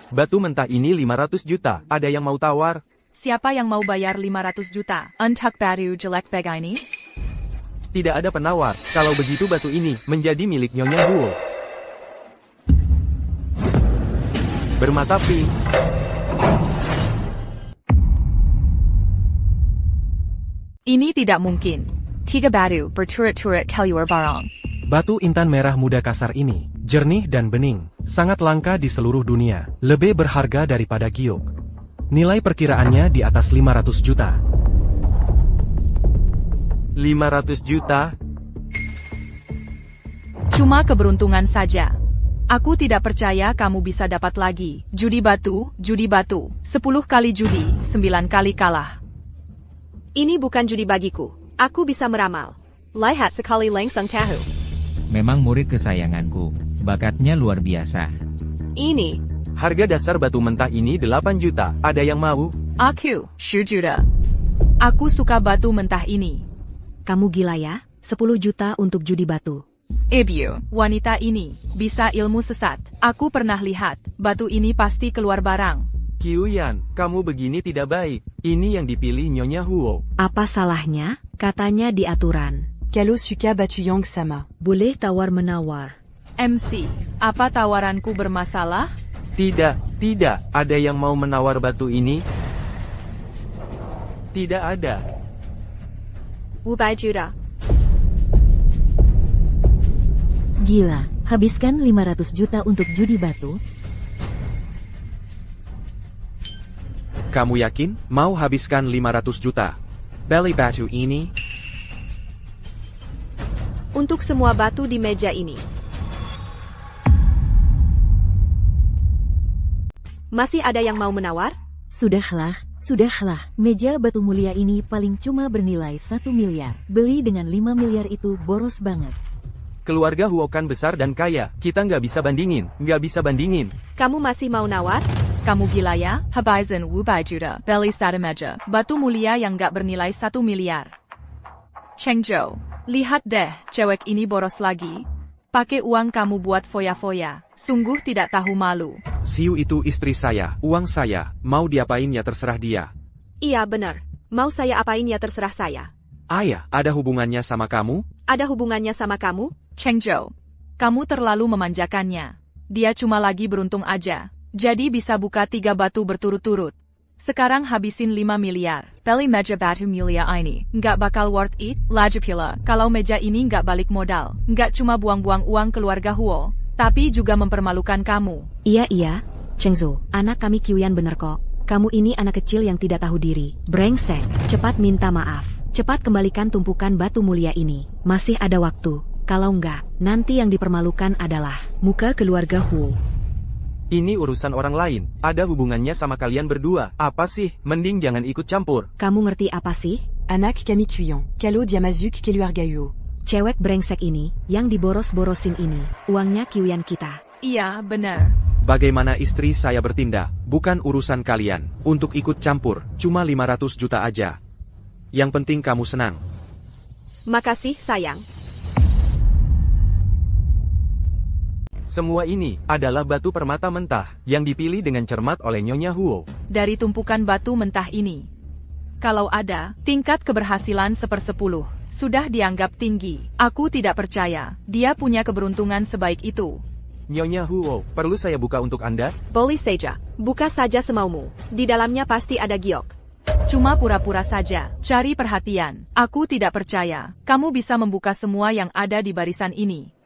Batu mentah ini 500 juta. Ada yang mau tawar? Siapa yang mau bayar 500 juta untuk batu jelek begini? Tidak ada penawar. Kalau begitu batu ini menjadi milik Nyonya Huo. Bermata pink. Ini tidak mungkin. 3 batu berturut-turut keluar barang. Batu intan merah muda kasar ini, jernih dan bening, sangat langka di seluruh dunia, lebih berharga daripada giok. Nilai perkiraannya di atas 500 juta. 500 juta? Cuma keberuntungan saja. Aku tidak percaya kamu bisa dapat lagi. Judi batu, 10 kali judi, 9 kali kalah. Ini bukan judi bagiku. Aku bisa meramal. Lihat sekali langsung tahu. Memang murid kesayanganku. Bakatnya luar biasa. Ini. Harga dasar batu mentah ini 8 juta. Ada yang mau? Aku, 10 juta. Aku suka batu mentah ini. Kamu gila ya? 10 juta untuk judi batu. Ibu, wanita ini bisa ilmu sesat. Aku pernah lihat, batu ini pasti keluar barang. Qiuyan, kamu begini tidak baik. Ini yang dipilih Nyonya Huo. Apa salahnya? Katanya di aturan. Kalo suka batu Yang sama. Boleh tawar-menawar. MC, apa tawaranku bermasalah? Tidak. Ada yang mau menawar batu ini? Tidak ada. 500 juta. Gila, habiskan 500 juta untuk judi batu? Kamu yakin mau habiskan 500 juta? Beli batu ini? Untuk semua batu di meja ini. Masih ada yang mau menawar? Sudahlah. Meja batu mulia ini paling cuma bernilai 1 miliar. Beli dengan 5 miliar itu boros banget. Keluarga Huo kan besar dan kaya. Kita nggak bisa bandingin. Kamu masih mau nawar? Kamu gila ya? Habisen 500 juta. Beli satu meja. Batu mulia yang nggak bernilai 1 miliar. Cheng Zhou, lihat deh, cewek ini boros lagi. Pakai uang kamu buat foya-foya. Sungguh tidak tahu malu. Siu itu istri saya, uang saya. Mau diapain ya terserah dia. Iya benar. Mau saya apain ya terserah saya. Ayah, ada hubungannya sama kamu? Ada hubungannya sama kamu? Cheng Zhou, kamu terlalu memanjakannya. Dia cuma lagi beruntung aja. Jadi bisa buka 3 batu berturut-turut. Sekarang habisin 5 miliar. Beli meja batu mulia ini. Nggak bakal worth it. Lagi pula, kalau meja ini nggak balik modal. Nggak cuma buang-buang uang keluarga Huo, tapi juga mempermalukan kamu. Iya. Cheng Zhou, anak kami Qiuyan bener kok. Kamu ini anak kecil yang tidak tahu diri. Brengsek, cepat minta maaf. Cepat kembalikan tumpukan batu mulia ini. Masih ada waktu. Kalau enggak, nanti yang dipermalukan adalah muka keluarga Huo. Ini urusan orang lain. Ada hubungannya sama kalian berdua. Apa sih? Mending jangan ikut campur. Kamu ngerti apa sih? Anak kami Qiuyan. Kalo diamazuk keluarga Huo. Cewek brengsek ini, yang diboros-borosin ini, uangnya Qiuyan kita. Iya, benar. Bagaimana istri saya bertindak, bukan urusan kalian. Untuk ikut campur, cuma 500 juta aja. Yang penting kamu senang. Makasih, sayang. Semua ini adalah batu permata mentah yang dipilih dengan cermat oleh Nyonya Huo. Dari tumpukan batu mentah ini, kalau ada tingkat keberhasilan 1/10, sudah dianggap tinggi. Aku tidak percaya dia punya keberuntungan sebaik itu. Nyonya Huo, perlu saya buka untuk Anda? Boleh saja. Buka saja semaumu. Di dalamnya pasti ada giok. Cuma pura-pura saja. Cari perhatian. Aku tidak percaya kamu bisa membuka semua yang ada di barisan ini.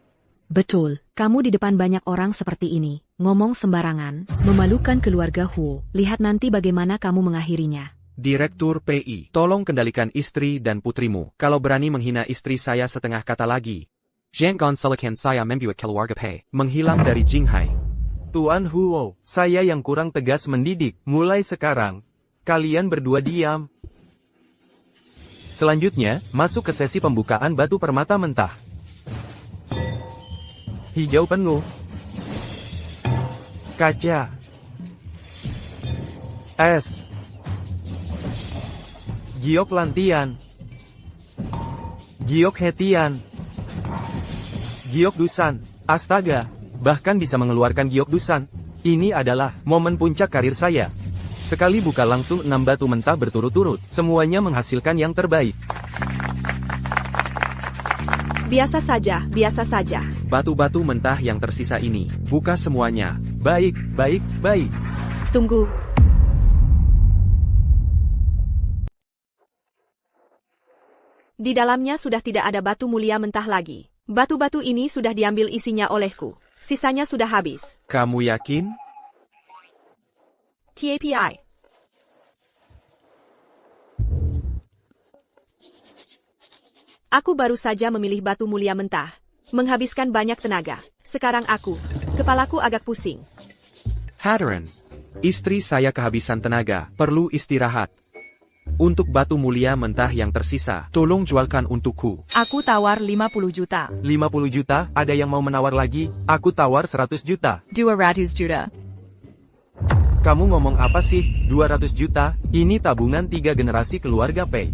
Betul, kamu di depan banyak orang seperti ini, ngomong sembarangan, memalukan keluarga Huo. Lihat nanti bagaimana kamu mengakhirinya. Direktur PI, tolong kendalikan istri dan putrimu. Kalau berani menghina istri saya setengah kata lagi. Jangan salahkan saya membuat keluarga Pei menghilang dari Jinghai. Tuan Huo, saya yang kurang tegas mendidik. Mulai sekarang, kalian berdua diam. Selanjutnya, masuk ke sesi pembukaan batu permata mentah. Hijau penuh. Kaca. Es. Giok lantian. Giok hetian. Giok dusan. Astaga, bahkan bisa mengeluarkan giok dusan. Ini adalah momen puncak karir saya. Sekali buka langsung 6 batu mentah berturut-turut, semuanya menghasilkan yang terbaik. Biasa saja, biasa saja. Batu-batu mentah yang tersisa ini, buka semuanya. Baik, baik, baik. Tunggu. Di dalamnya sudah tidak ada batu mulia mentah lagi. Batu-batu ini sudah diambil isinya olehku. Sisanya sudah habis. Kamu yakin? TAPI. Aku baru saja memilih batu mulia mentah. Menghabiskan banyak tenaga. Sekarang kepalaku agak pusing. Hadron, istri saya kehabisan tenaga, perlu istirahat. Untuk batu mulia mentah yang tersisa, tolong jualkan untukku. Aku tawar 50 juta. 50 juta, ada yang mau menawar lagi? Aku tawar 100 juta. 200 juta. Kamu ngomong apa sih? 200 juta? Ini tabungan 3 generasi keluarga Pei.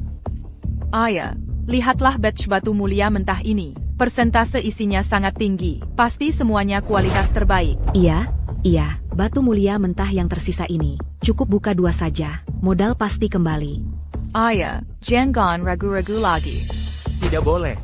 Ya. Lihatlah batch batu mulia mentah ini. Persentase isinya sangat tinggi. Pasti semuanya kualitas terbaik. Iya, batu mulia mentah yang tersisa ini. Cukup buka 2 saja. Modal pasti kembali. Ya. Jangan ragu-ragu lagi. Tidak boleh.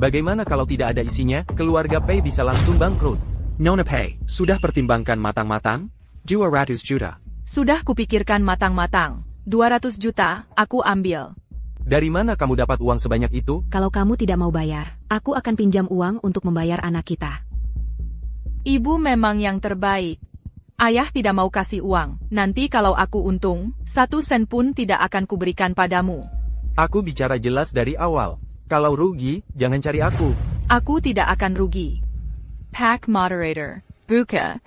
Bagaimana kalau tidak ada isinya? Keluarga Pei bisa langsung bangkrut. Nona Pei, sudah pertimbangkan matang-matang? 200 juta. Sudah kupikirkan matang-matang. 200 juta, aku ambil. Dari mana kamu dapat uang sebanyak itu? Kalau kamu tidak mau bayar, aku akan pinjam uang untuk membayar anak kita. Ibu memang yang terbaik. Ayah tidak mau kasih uang. Nanti kalau aku untung, 1 sen pun tidak akan kuberikan padamu. Aku bicara jelas dari awal. Kalau rugi, jangan cari aku. Aku tidak akan rugi. Pack moderator. Buka.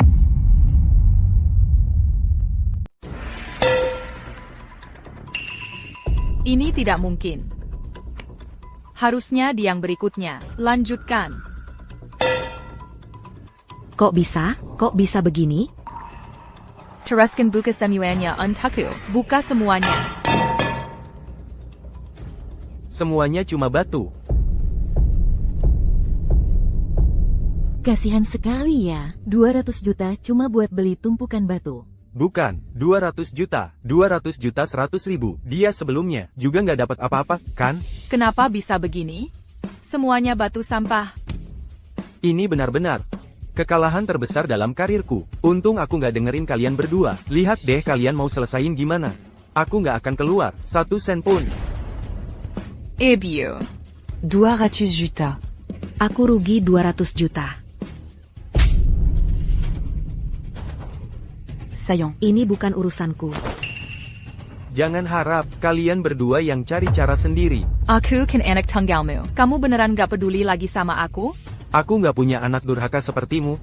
Ini tidak mungkin. Harusnya di yang berikutnya. Lanjutkan. Kok bisa begini? Teruskan buka semuanya untukku. Buka semuanya. Semuanya cuma batu. Kasihan sekali ya, 200 juta cuma buat beli tumpukan batu. Bukan, 200 juta. 200 juta 100 ribu. Dia sebelumnya juga nggak dapat apa-apa, kan? Kenapa bisa begini? Semuanya batu sampah. Ini benar-benar kekalahan terbesar dalam karirku. Untung aku nggak dengerin kalian berdua. Lihat deh kalian mau selesain gimana. Aku nggak akan keluar 1 sen pun. Ebio. 200 juta. Aku rugi 200 juta. Sayang. Ini bukan urusanku. Jangan harap kalian berdua yang cari cara sendiri. Aku kan anak tunggalmu. Kamu beneran gak peduli lagi sama aku? Aku nggak punya anak durhaka sepertimu.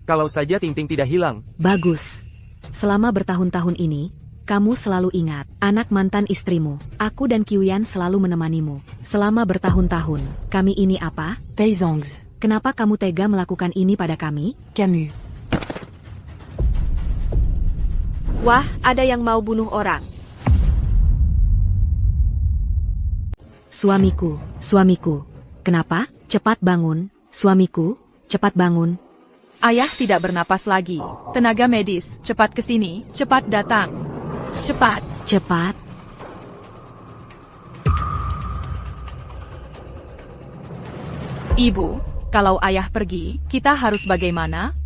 Kalau saja Ting-Ting tidak hilang. Bagus. Selama bertahun-tahun ini, kamu selalu ingat, anak mantan istrimu. Aku dan Qiuyan selalu menemanimu. Selama bertahun-tahun, kami ini apa? Paysongs. Kenapa kamu tega melakukan ini pada kami? Camus. Wah, ada yang mau bunuh orang. Suamiku. Kenapa? Cepat bangun, suamiku, cepat bangun. Ayah tidak bernapas lagi. Tenaga medis, cepat ke sini, cepat datang. Cepat. Ibu, kalau ayah pergi, kita harus bagaimana?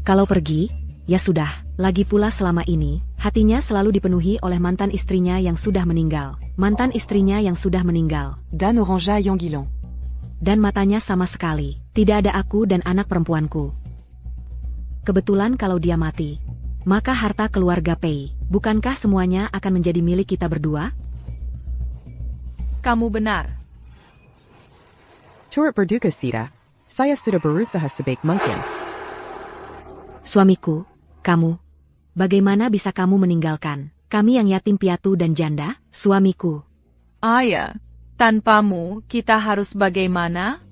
Kalau pergi, ya sudah. Lagi pula selama ini, hatinya selalu dipenuhi oleh mantan istrinya yang sudah meninggal. Dan Orangea Yonguilon. Dan matanya sama sekali, tidak ada aku dan anak perempuanku. Kebetulan kalau dia mati, maka harta keluarga Pei, bukankah semuanya akan menjadi milik kita berdua? Kamu benar. Turut berduka cita, saya sudah berusaha sebaik mungkin. Suamiku, kamu, bagaimana bisa kamu meninggalkan kami yang yatim piatu dan janda, suamiku? Ayah. Tanpamu, kita harus bagaimana?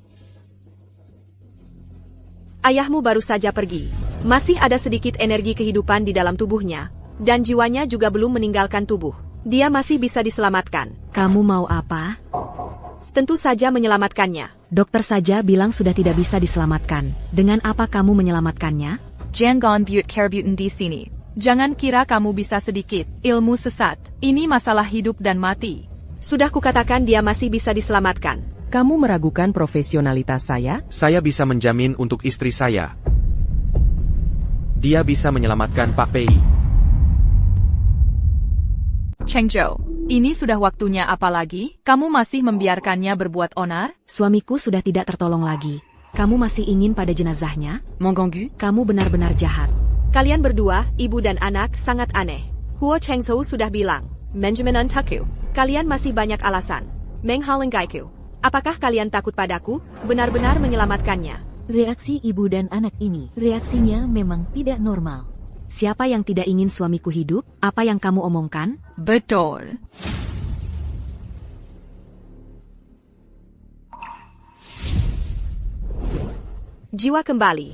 Ayahmu baru saja pergi. Masih ada sedikit energi kehidupan di dalam tubuhnya, dan jiwanya juga belum meninggalkan tubuh. Dia masih bisa diselamatkan. Kamu mau apa? Tentu saja menyelamatkannya. Dokter saja bilang sudah tidak bisa diselamatkan. Dengan apa kamu menyelamatkannya? Jangan buat keributan di sini. Jangan kira kamu bisa sedikit ilmu sesat. Ini masalah hidup dan mati. Sudah kukatakan dia masih bisa diselamatkan. Kamu meragukan profesionalitas saya? Saya bisa menjamin untuk istri saya. Dia bisa menyelamatkan Pak Pei. Cheng Zhou, ini sudah waktunya apa lagi? Kamu masih membiarkannya berbuat onar? Suamiku sudah tidak tertolong lagi. Kamu masih ingin pada jenazahnya? Manganggu, Kamu benar-benar jahat. Kalian berdua, ibu dan anak, sangat aneh. Huo Chengzhou sudah bilang, Benjamin Untaku, kalian masih banyak alasan. Meng Halenggaiku, apakah kalian takut padaku? Benar-benar menyelamatkannya. Reaksi ibu dan anak ini, reaksinya memang tidak normal. Siapa yang tidak ingin suamiku hidup? Apa yang kamu omongkan? Betul. Jiwa kembali.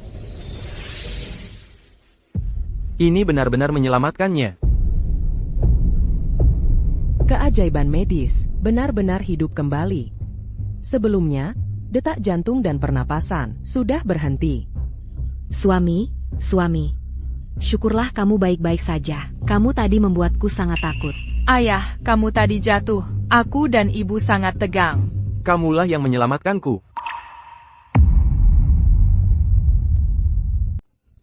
Ini benar-benar menyelamatkannya. Keajaiban medis, benar-benar hidup kembali. Sebelumnya, detak jantung dan pernapasan sudah berhenti. Suami, syukurlah kamu baik-baik saja. Kamu tadi membuatku sangat takut. Ayah, kamu tadi jatuh. Aku dan ibu sangat tegang. Kamulah yang menyelamatkanku.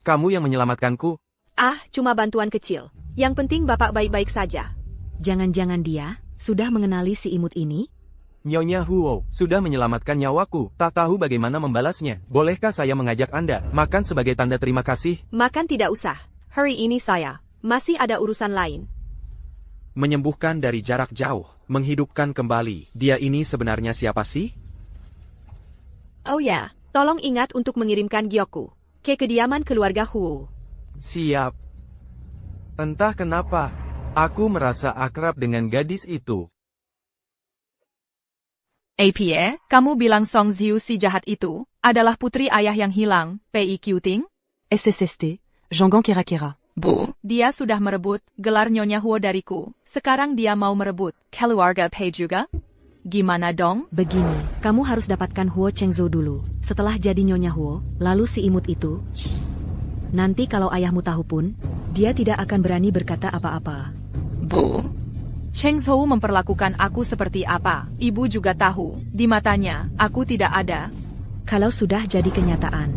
Kamu yang menyelamatkanku. Ah, cuma bantuan kecil. Yang penting bapak baik-baik saja. Jangan-jangan dia sudah mengenali si imut ini? Nyonya Huo sudah menyelamatkan nyawaku. Tak tahu bagaimana membalasnya. Bolehkah saya mengajak Anda makan sebagai tanda terima kasih? Makan tidak usah. Hari ini saya masih ada urusan lain. Menyembuhkan dari jarak jauh, menghidupkan kembali. Dia ini sebenarnya siapa sih? Oh ya, tolong ingat untuk mengirimkan Gyoku ke kediaman keluarga Huo. Siap. Entah kenapa, aku merasa akrab dengan gadis itu. APA, kamu bilang Song Ziu si jahat itu adalah putri ayah yang hilang, Pei Qiuting? SSST, Jangan kira-kira. Bu, dia sudah merebut gelar Nyonya Huo dariku. Sekarang dia mau merebut keluarga Pei juga? Gimana dong? Begini, kamu harus dapatkan Huo Chengzhou dulu. Setelah jadi Nyonya Huo, lalu si imut itu. Nanti kalau ayahmu tahu pun, dia tidak akan berani berkata apa-apa. Bu, Chengzhou memperlakukan aku seperti apa? Ibu juga tahu, di matanya, aku tidak ada. Kalau sudah jadi kenyataan.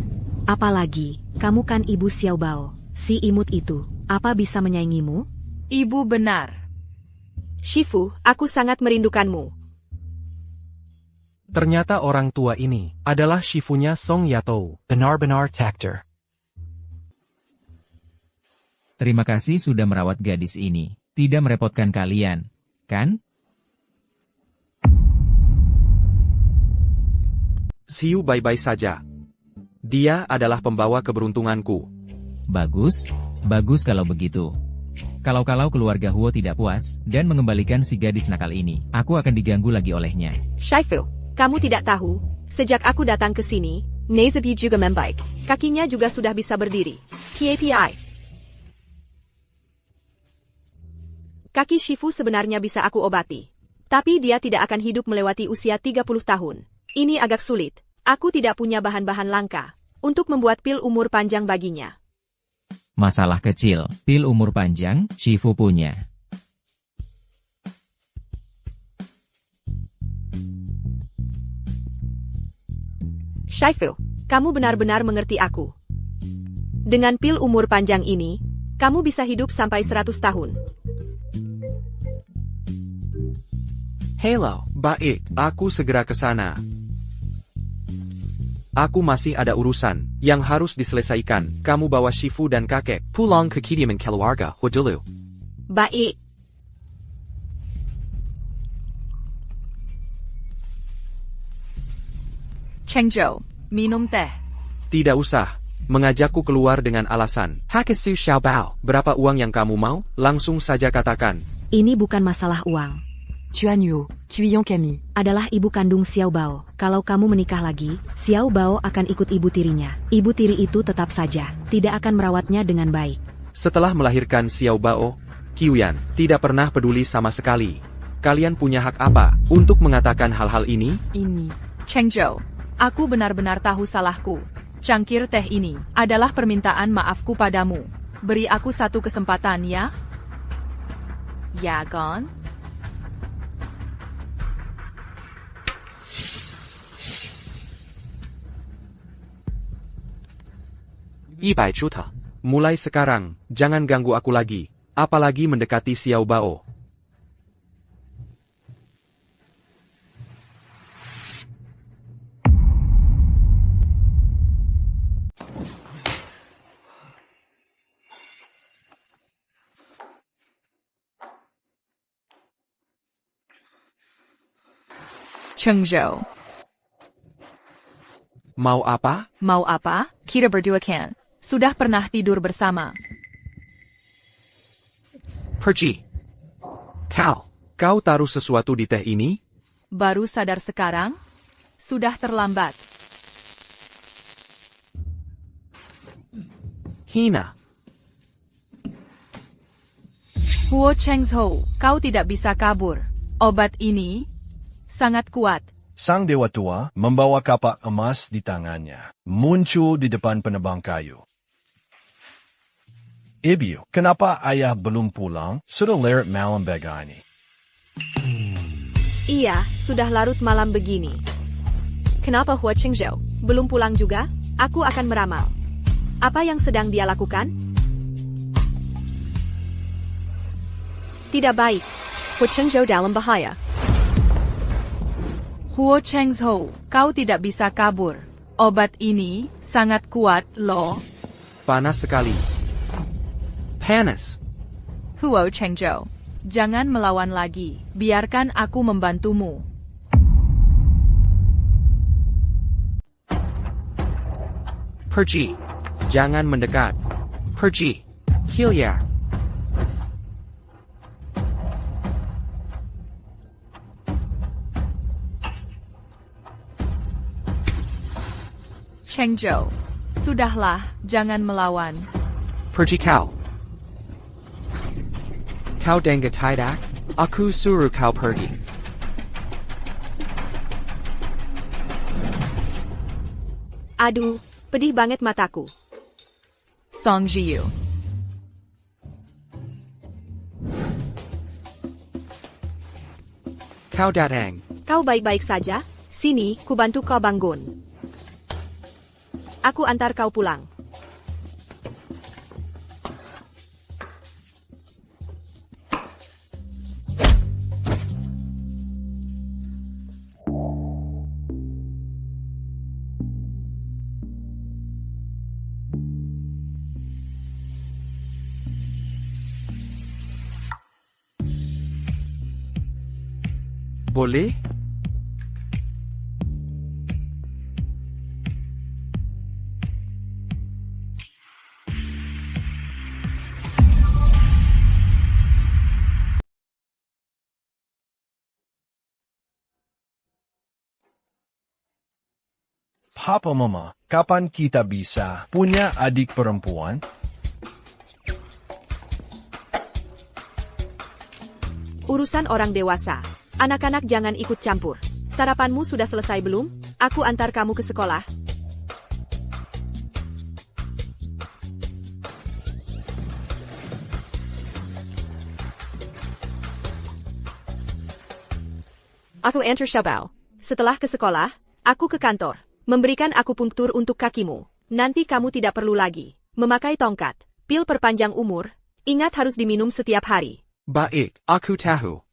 Apalagi, kamu kan ibu Xiao Bao. Si imut itu, apa bisa menyaingimu? Ibu benar. Shifu, aku sangat merindukanmu. Ternyata orang tua ini adalah Shifunya Song Yatou. Benar-benar takdir. Terima kasih sudah merawat gadis ini. Tidak merepotkan kalian, kan? Xiu baik-baik saja. Dia adalah pembawa keberuntunganku. Bagus kalau begitu. Kalau keluarga Huo tidak puas dan mengembalikan si gadis nakal ini, aku akan diganggu lagi olehnya. Shifu, kamu tidak tahu, sejak aku datang ke sini, Nezepi juga membaik. Kakinya juga sudah bisa berdiri. TAPI. Kaki Shifu sebenarnya bisa aku obati. Tapi dia tidak akan hidup melewati usia 30 tahun. Ini agak sulit. Aku tidak punya bahan-bahan langka untuk membuat pil umur panjang baginya. Masalah kecil, pil umur panjang, Shifu punya. Shifu, kamu benar-benar mengerti aku. Dengan pil umur panjang ini, kamu bisa hidup sampai 100 tahun. Hello, baik, aku segera ke sana. Aku masih ada urusan yang harus diselesaikan. Kamu bawa Shifu dan kakek pulang ke kediaman keluarga Huo dulu. Baik. Chengzhou, minum teh. Tidak usah mengajakku keluar dengan alasan Hakesu Xiao Bao. Berapa uang yang kamu mau? Langsung saja katakan. Ini bukan masalah uang. Tuan Yu, Qiyong Kami, adalah ibu kandung Xiao Bao. Kalau kamu menikah lagi, Xiao Bao akan ikut ibu tirinya. Ibu tiri itu tetap saja tidak akan merawatnya dengan baik. Setelah melahirkan Xiao Bao, Qiuyan tidak pernah peduli sama sekali. Kalian punya hak apa untuk mengatakan hal-hal ini? Chengzhou, aku benar-benar tahu salahku. Cangkir teh ini adalah permintaan maafku padamu. Beri aku satu kesempatan ya. Ya, Gon? Mulai sekarang, jangan ganggu aku lagi, apalagi mendekati Xiao Bao. Cheng Zhou. Mau apa? Mau apa? Kita berdua kan sudah pernah tidur bersama. Pergi. Kau taruh sesuatu di teh ini? Baru sadar sekarang? Sudah terlambat. Hina. Huo Chengzhou, kau tidak bisa kabur. Obat ini sangat kuat. Sang Dewa Tua membawa kapak emas di tangannya, muncul di depan penebang kayu. Ibu, kenapa ayah belum pulang? Sudah larut malam begini. Iya, sudah larut malam begini. Kenapa Huo Chengzhou belum pulang juga? Aku akan meramal. Apa yang sedang dia lakukan? Tidak baik. Huo Chengzhou dalam bahaya. Huo Chengzhou, kau tidak bisa kabur. Obat ini sangat kuat, loh. Panas sekali. Panas. Huo Chengzhou, jangan melawan lagi. Biarkan aku membantumu. Pergi. Jangan mendekat. Pergi. Hilya. Chengzhou, sudahlah, jangan melawan. Pergi kau. Kau dengar tidak? Aku suruh kau pergi. Aduh, pedih banget mataku. Song Jiu. Kau datang. Kau baik-baik saja? Sini, kubantu kau bangun. Aku antar kau pulang. Boleh? Papa Mama, kapan kita bisa punya adik perempuan? Urusan orang dewasa. Anak-anak jangan ikut campur. Sarapanmu sudah selesai belum? Aku antar kamu ke sekolah. Aku antar Xiaobao. Setelah ke sekolah, aku ke kantor. Memberikan akupunktur untuk kakimu. Nanti kamu tidak perlu lagi memakai tongkat. Pil perpanjang umur. Ingat harus diminum setiap hari. Baik, aku tahu.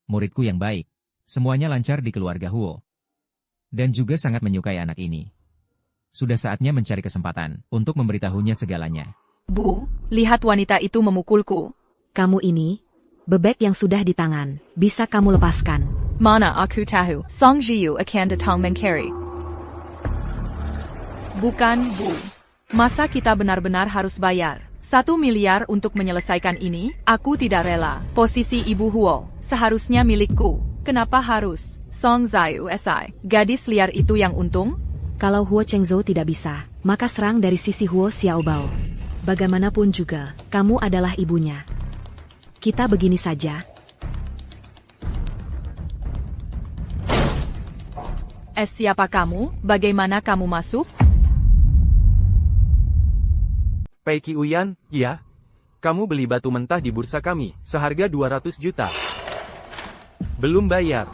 Muridku yang baik. Semuanya lancar di keluarga Huo. Dan juga sangat menyukai anak ini. Sudah saatnya mencari kesempatan untuk memberitahunya segalanya. Bu, lihat wanita itu memukulku. Kamu ini, bebek yang sudah di tangan, bisa kamu lepaskan. Mana aku tahu, Song Jiu akan datang mencari. Bukan, Bu. Masa kita benar-benar harus bayar 1 miliar untuk menyelesaikan ini? Aku tidak rela. Posisi Ibu Huo seharusnya milikku. Kenapa harus Song Ziu Si, gadis liar itu yang untung? Kalau Huo Chengzhou tidak bisa, maka serang dari sisi Huo Xiaobao. Bagaimanapun juga, kamu adalah ibunya. Kita begini saja. Siapa kamu? Bagaimana kamu masuk? Pei Qiuyan, ya? Kamu beli batu mentah di bursa kami, seharga 200 juta. Belum bayar.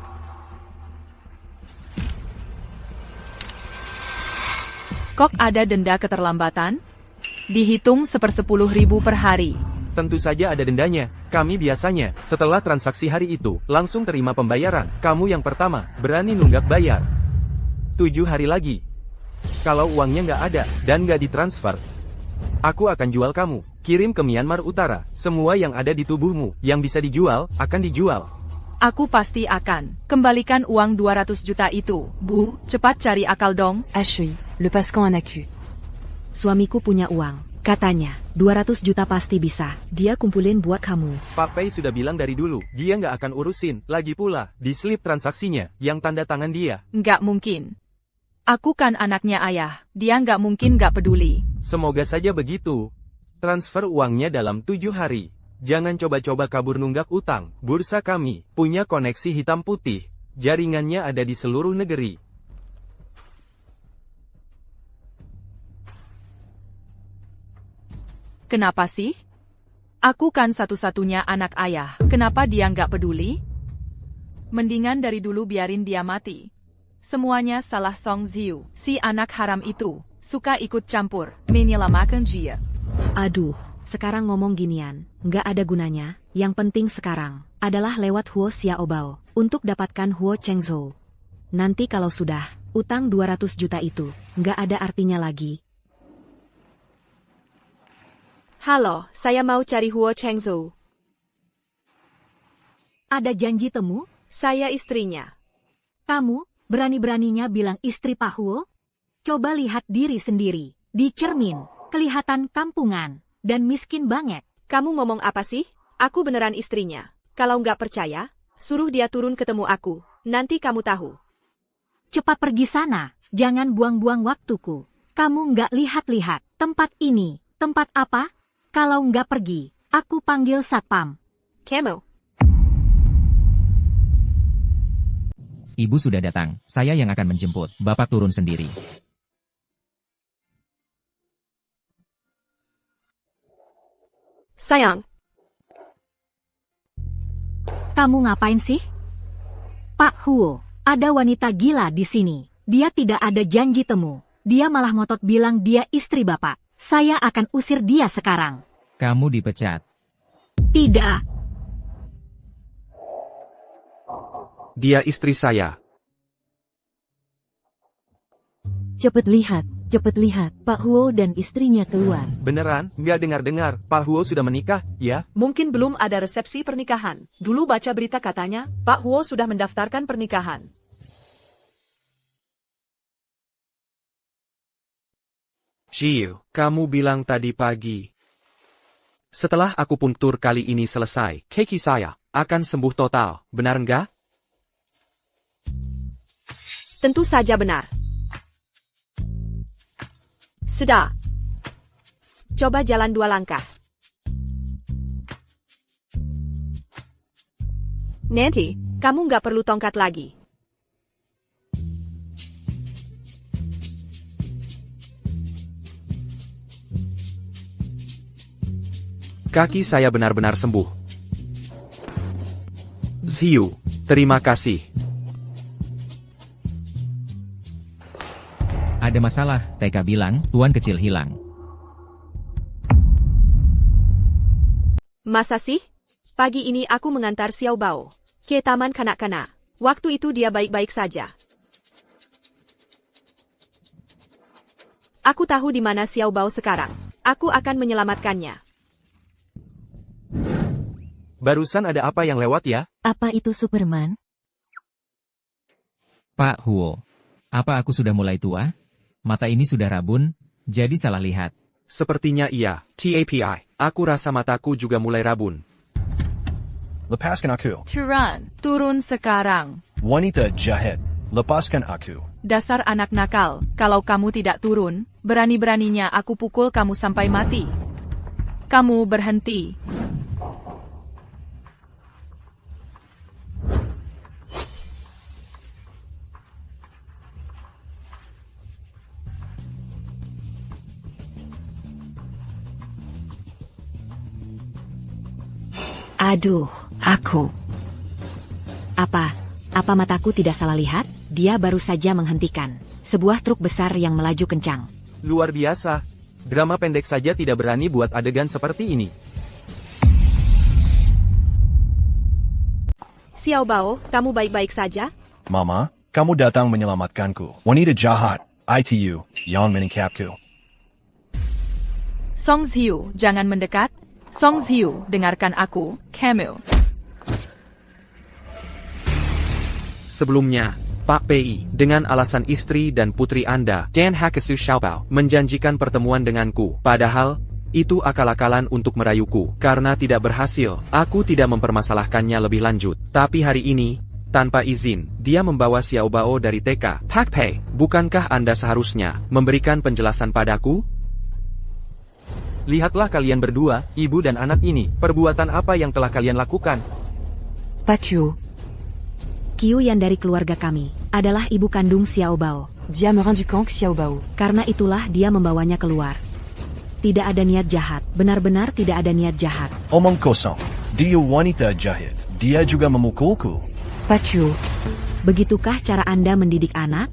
Kok ada denda keterlambatan? Dihitung 10.000 per hari. Tentu saja ada dendanya. Kami biasanya, setelah transaksi hari itu, langsung terima pembayaran. Kamu yang pertama, berani nunggak bayar. 7 hari lagi. Kalau uangnya nggak ada, dan nggak ditransfer, aku akan jual kamu. Kirim ke Myanmar Utara. Semua yang ada di tubuhmu, yang bisa dijual, akan dijual. Aku pasti akan. Kembalikan uang 200 juta itu. Bu, cepat cari akal dong. Ashui, le Pascan en accu. Suamiku punya uang. Katanya, 200 juta pasti bisa. Dia kumpulin buat kamu. Pak Pei sudah bilang dari dulu, dia nggak akan urusin. Lagi pula, di slip transaksinya, yang tanda tangan dia. Nggak mungkin. Aku kan anaknya ayah. Dia nggak mungkin nggak peduli. Semoga saja begitu. Transfer uangnya dalam 7 hari. Jangan coba-coba kabur nunggak utang. Bursa kami punya koneksi hitam putih. Jaringannya ada di seluruh negeri. Kenapa sih? Aku kan satu-satunya anak ayah. Kenapa dia nggak peduli? Mendingan dari dulu biarin dia mati. Semuanya salah Song Ziu. Si anak haram itu suka ikut campur, menyelamatkan dia. Aduh, sekarang ngomong ginian, nggak ada gunanya. Yang penting sekarang adalah lewat Huo Xiaobao untuk dapatkan Huo Chengzhou. Nanti kalau sudah, utang 200 juta itu nggak ada artinya lagi. Halo, saya mau cari Huo Chengzhou. Ada janji temu? Saya istrinya. Kamu berani-beraninya bilang istri Pak Huo? Coba lihat diri sendiri. Di cermin, kelihatan kampungan dan miskin banget. Kamu ngomong apa sih? Aku beneran istrinya. Kalau nggak percaya, suruh dia turun ketemu aku. Nanti kamu tahu. Cepat pergi sana. Jangan buang-buang waktuku. Kamu nggak lihat-lihat tempat ini. Tempat apa? Kalau nggak pergi, aku panggil satpam. Kamu. Ibu sudah datang, saya yang akan menjemput, Bapak turun sendiri. Sayang. Kamu ngapain sih? Pak Huo, ada wanita gila di sini. Dia tidak ada janji temu. Dia malah ngotot bilang dia istri Bapak. Saya akan usir dia sekarang. Kamu dipecat. Tidak. Dia istri saya. Cepet lihat, Pak Huo dan istrinya keluar. Beneran? Nggak dengar-dengar, Pak Huo sudah menikah, ya? Mungkin belum ada resepsi pernikahan. Dulu baca berita katanya, Pak Huo sudah mendaftarkan pernikahan. Xiu, kamu bilang tadi pagi. Setelah akupunktur kali ini selesai, kaki saya akan sembuh total, benar enggak? Tentu saja benar. Sudah. Coba jalan 2 langkah. Nanti, kamu nggak perlu tongkat lagi. Kaki saya benar-benar sembuh. Xiu, terima kasih. Ada masalah, TK bilang, tuan kecil hilang. Masa sih? Pagi ini aku mengantar Xiao Bao ke taman kanak-kanak. Waktu itu dia baik-baik saja. Aku tahu di mana Xiao Bao sekarang. Aku akan menyelamatkannya. Barusan ada apa yang lewat ya? Apa itu Superman? Pak Huo, apa aku sudah mulai tua? Mata ini sudah rabun, jadi salah lihat. Sepertinya iya, TAPI. Aku rasa mataku juga mulai rabun. Lepaskan aku. Turun sekarang. Wanita jahat, lepaskan aku. Dasar anak nakal, kalau kamu tidak turun, berani-beraninya aku pukul kamu sampai mati. Kamu berhenti. Aduh, aku. Apa mataku tidak salah lihat? Dia baru saja menghentikan sebuah truk besar yang melaju kencang. Luar biasa. Drama pendek saja tidak berani buat adegan seperti ini. Xiao Bao, kamu baik-baik saja? Mama, kamu datang menyelamatkanku. Wanita jahat, ITU, yang meningkapku. Song Xiu, jangan mendekat. Song Xiu, dengarkan aku, Camu. Sebelumnya, Pak Pei, dengan alasan istri dan putri Anda, Dan Hakesu Xiaobao, menjanjikan pertemuan denganku. Padahal, itu akal-akalan untuk merayuku. Karena tidak berhasil, aku tidak mempermasalahkannya lebih lanjut. Tapi hari ini, tanpa izin, dia membawa Xiao Bao dari TK. Pak Pei, bukankah Anda seharusnya memberikan penjelasan padaku? Lihatlah kalian berdua, ibu dan anak ini. Perbuatan apa yang telah kalian lakukan? Pak Qiu. Qiu yang dari keluarga kami adalah ibu kandung Xiao Bao. Dia merindukan Xiao Bao. Karena itulah dia membawanya keluar. Tidak ada niat jahat, benar-benar tidak ada niat jahat. Omong kosong. Dia wanita jahat. Dia juga memukulku. Pak Qiu. Begitukah cara Anda mendidik anak?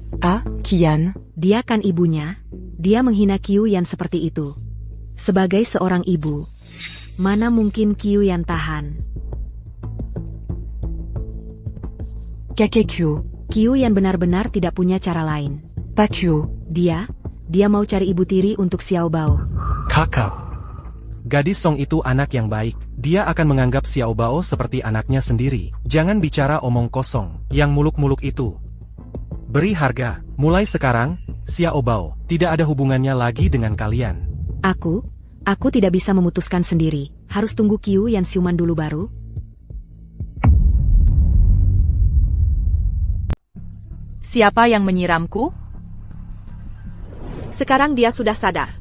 Qian. Dia kan ibunya. Dia menghina Qiu yang seperti itu. Sebagai seorang ibu, mana mungkin Qiu yang tahan? Kakek Qiu. Qiu yang benar-benar tidak punya cara lain. Pak Qiu. Dia mau cari ibu tiri untuk Xiao Bao. Kakak. Gadis Song itu anak yang baik. Dia akan menganggap Xiao Bao seperti anaknya sendiri. Jangan bicara omong kosong, yang muluk-muluk itu. Beri harga. Mulai sekarang, Xiao Bao tidak ada hubungannya lagi dengan kalian. Aku tidak bisa memutuskan sendiri. Harus tunggu Qiu yang siuman dulu baru. Siapa yang menyiramku? Sekarang dia sudah sadar.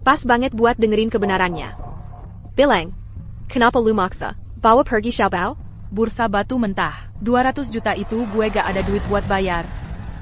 Pas banget buat dengerin kebenarannya. Bilang, kenapa lu maksa? Bawa pergi Xiao Bao? Bursa batu mentah. 200 juta itu gue gak ada duit buat bayar.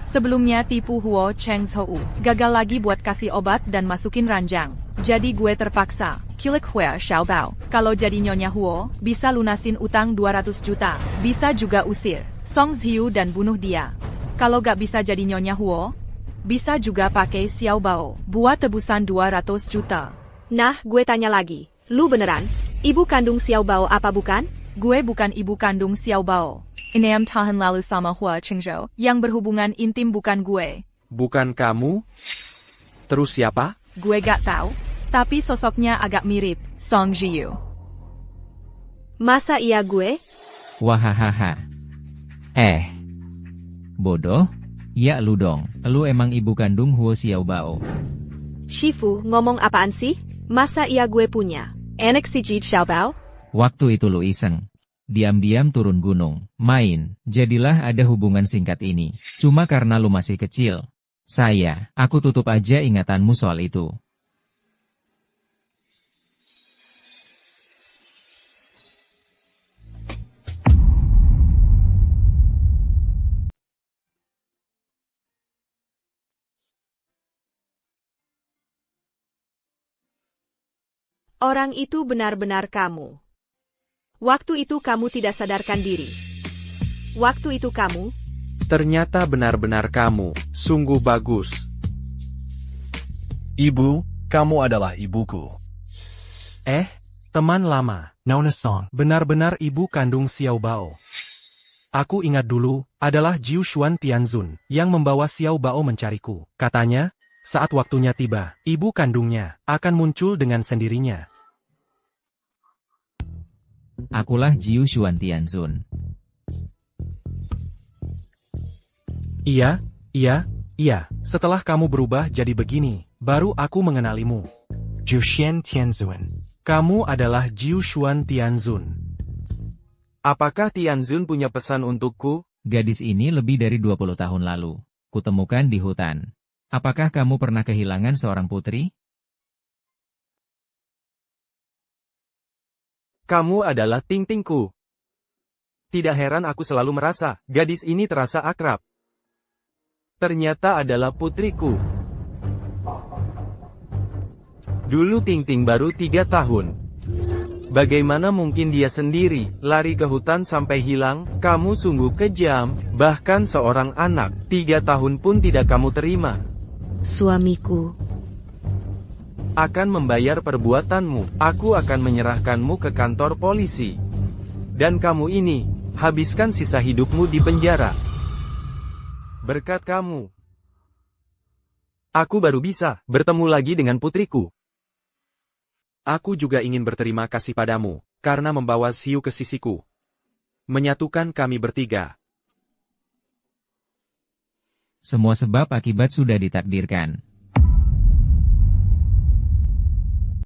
Sebelumnya tipu Huo Cheng Zhou. Gagal lagi buat kasih obat dan masukin ranjang. Jadi gue terpaksa kilik Hue Xiao Bao. Kalau jadi Nyonya Huo, bisa lunasin utang 200 juta. Bisa juga usir Song Xiu dan bunuh dia. Kalau gak bisa jadi Nyonya Huo, bisa juga pakai Xiao Bao buat tebusan 200 juta. Nah, gue tanya lagi. Lu beneran? Ibu kandung Xiao Bao apa bukan? Gue bukan ibu kandung Xiao Bao. 6 tahun lalu sama Hua Qingzhou. Yang berhubungan intim bukan gue. Bukan kamu? Terus siapa? Gue gak tahu. Tapi sosoknya agak mirip. Song Jiu. Masa iya gue? Wahahaha. Bodoh? Ya lu dong, lu emang ibu kandung Huo Xiao Bao. Shifu, ngomong apaan sih? Masa iya gue punya anak si Jid Xiao Bao? Waktu itu lu iseng. Diam-diam turun gunung, main, jadilah ada hubungan singkat ini. Cuma karena lu masih kecil. Aku tutup aja ingatanmu soal itu. Orang itu benar-benar kamu. Waktu itu kamu tidak sadarkan diri. Waktu itu kamu. Ternyata benar-benar kamu. Sungguh bagus. Ibu, kamu adalah ibuku. Teman lama. Nona Song. Benar-benar ibu kandung Xiao Bao. Aku ingat dulu, adalah Jiu Xuan Tianzun yang membawa Xiao Bao mencariku. Katanya, saat waktunya tiba, ibu kandungnya akan muncul dengan sendirinya. Akulah Jiu Xuan Tianzun. Iya. Setelah kamu berubah jadi begini, baru aku mengenalimu. Jiu Xuan Tianzun. Kamu adalah Jiu Xuan Tianzun. Apakah Tianzun punya pesan untukku? Gadis ini lebih dari 20 tahun lalu. Kutemukan di hutan. Apakah kamu pernah kehilangan seorang putri? Kamu adalah Ting-Tingku. Tidak heran aku selalu merasa, gadis ini terasa akrab. Ternyata adalah putriku. Dulu Ting-Ting baru 3 tahun. Bagaimana mungkin dia sendiri, lari ke hutan sampai hilang? Kamu sungguh kejam, bahkan seorang anak, 3 tahun pun tidak kamu terima. Suamiku akan membayar perbuatanmu. Aku akan menyerahkanmu ke kantor polisi. Dan kamu ini, habiskan sisa hidupmu di penjara. Berkat kamu, aku baru bisa bertemu lagi dengan putriku. Aku juga ingin berterima kasih padamu, karena membawa Xiu ke sisiku. Menyatukan kami bertiga. Semua sebab akibat sudah ditakdirkan.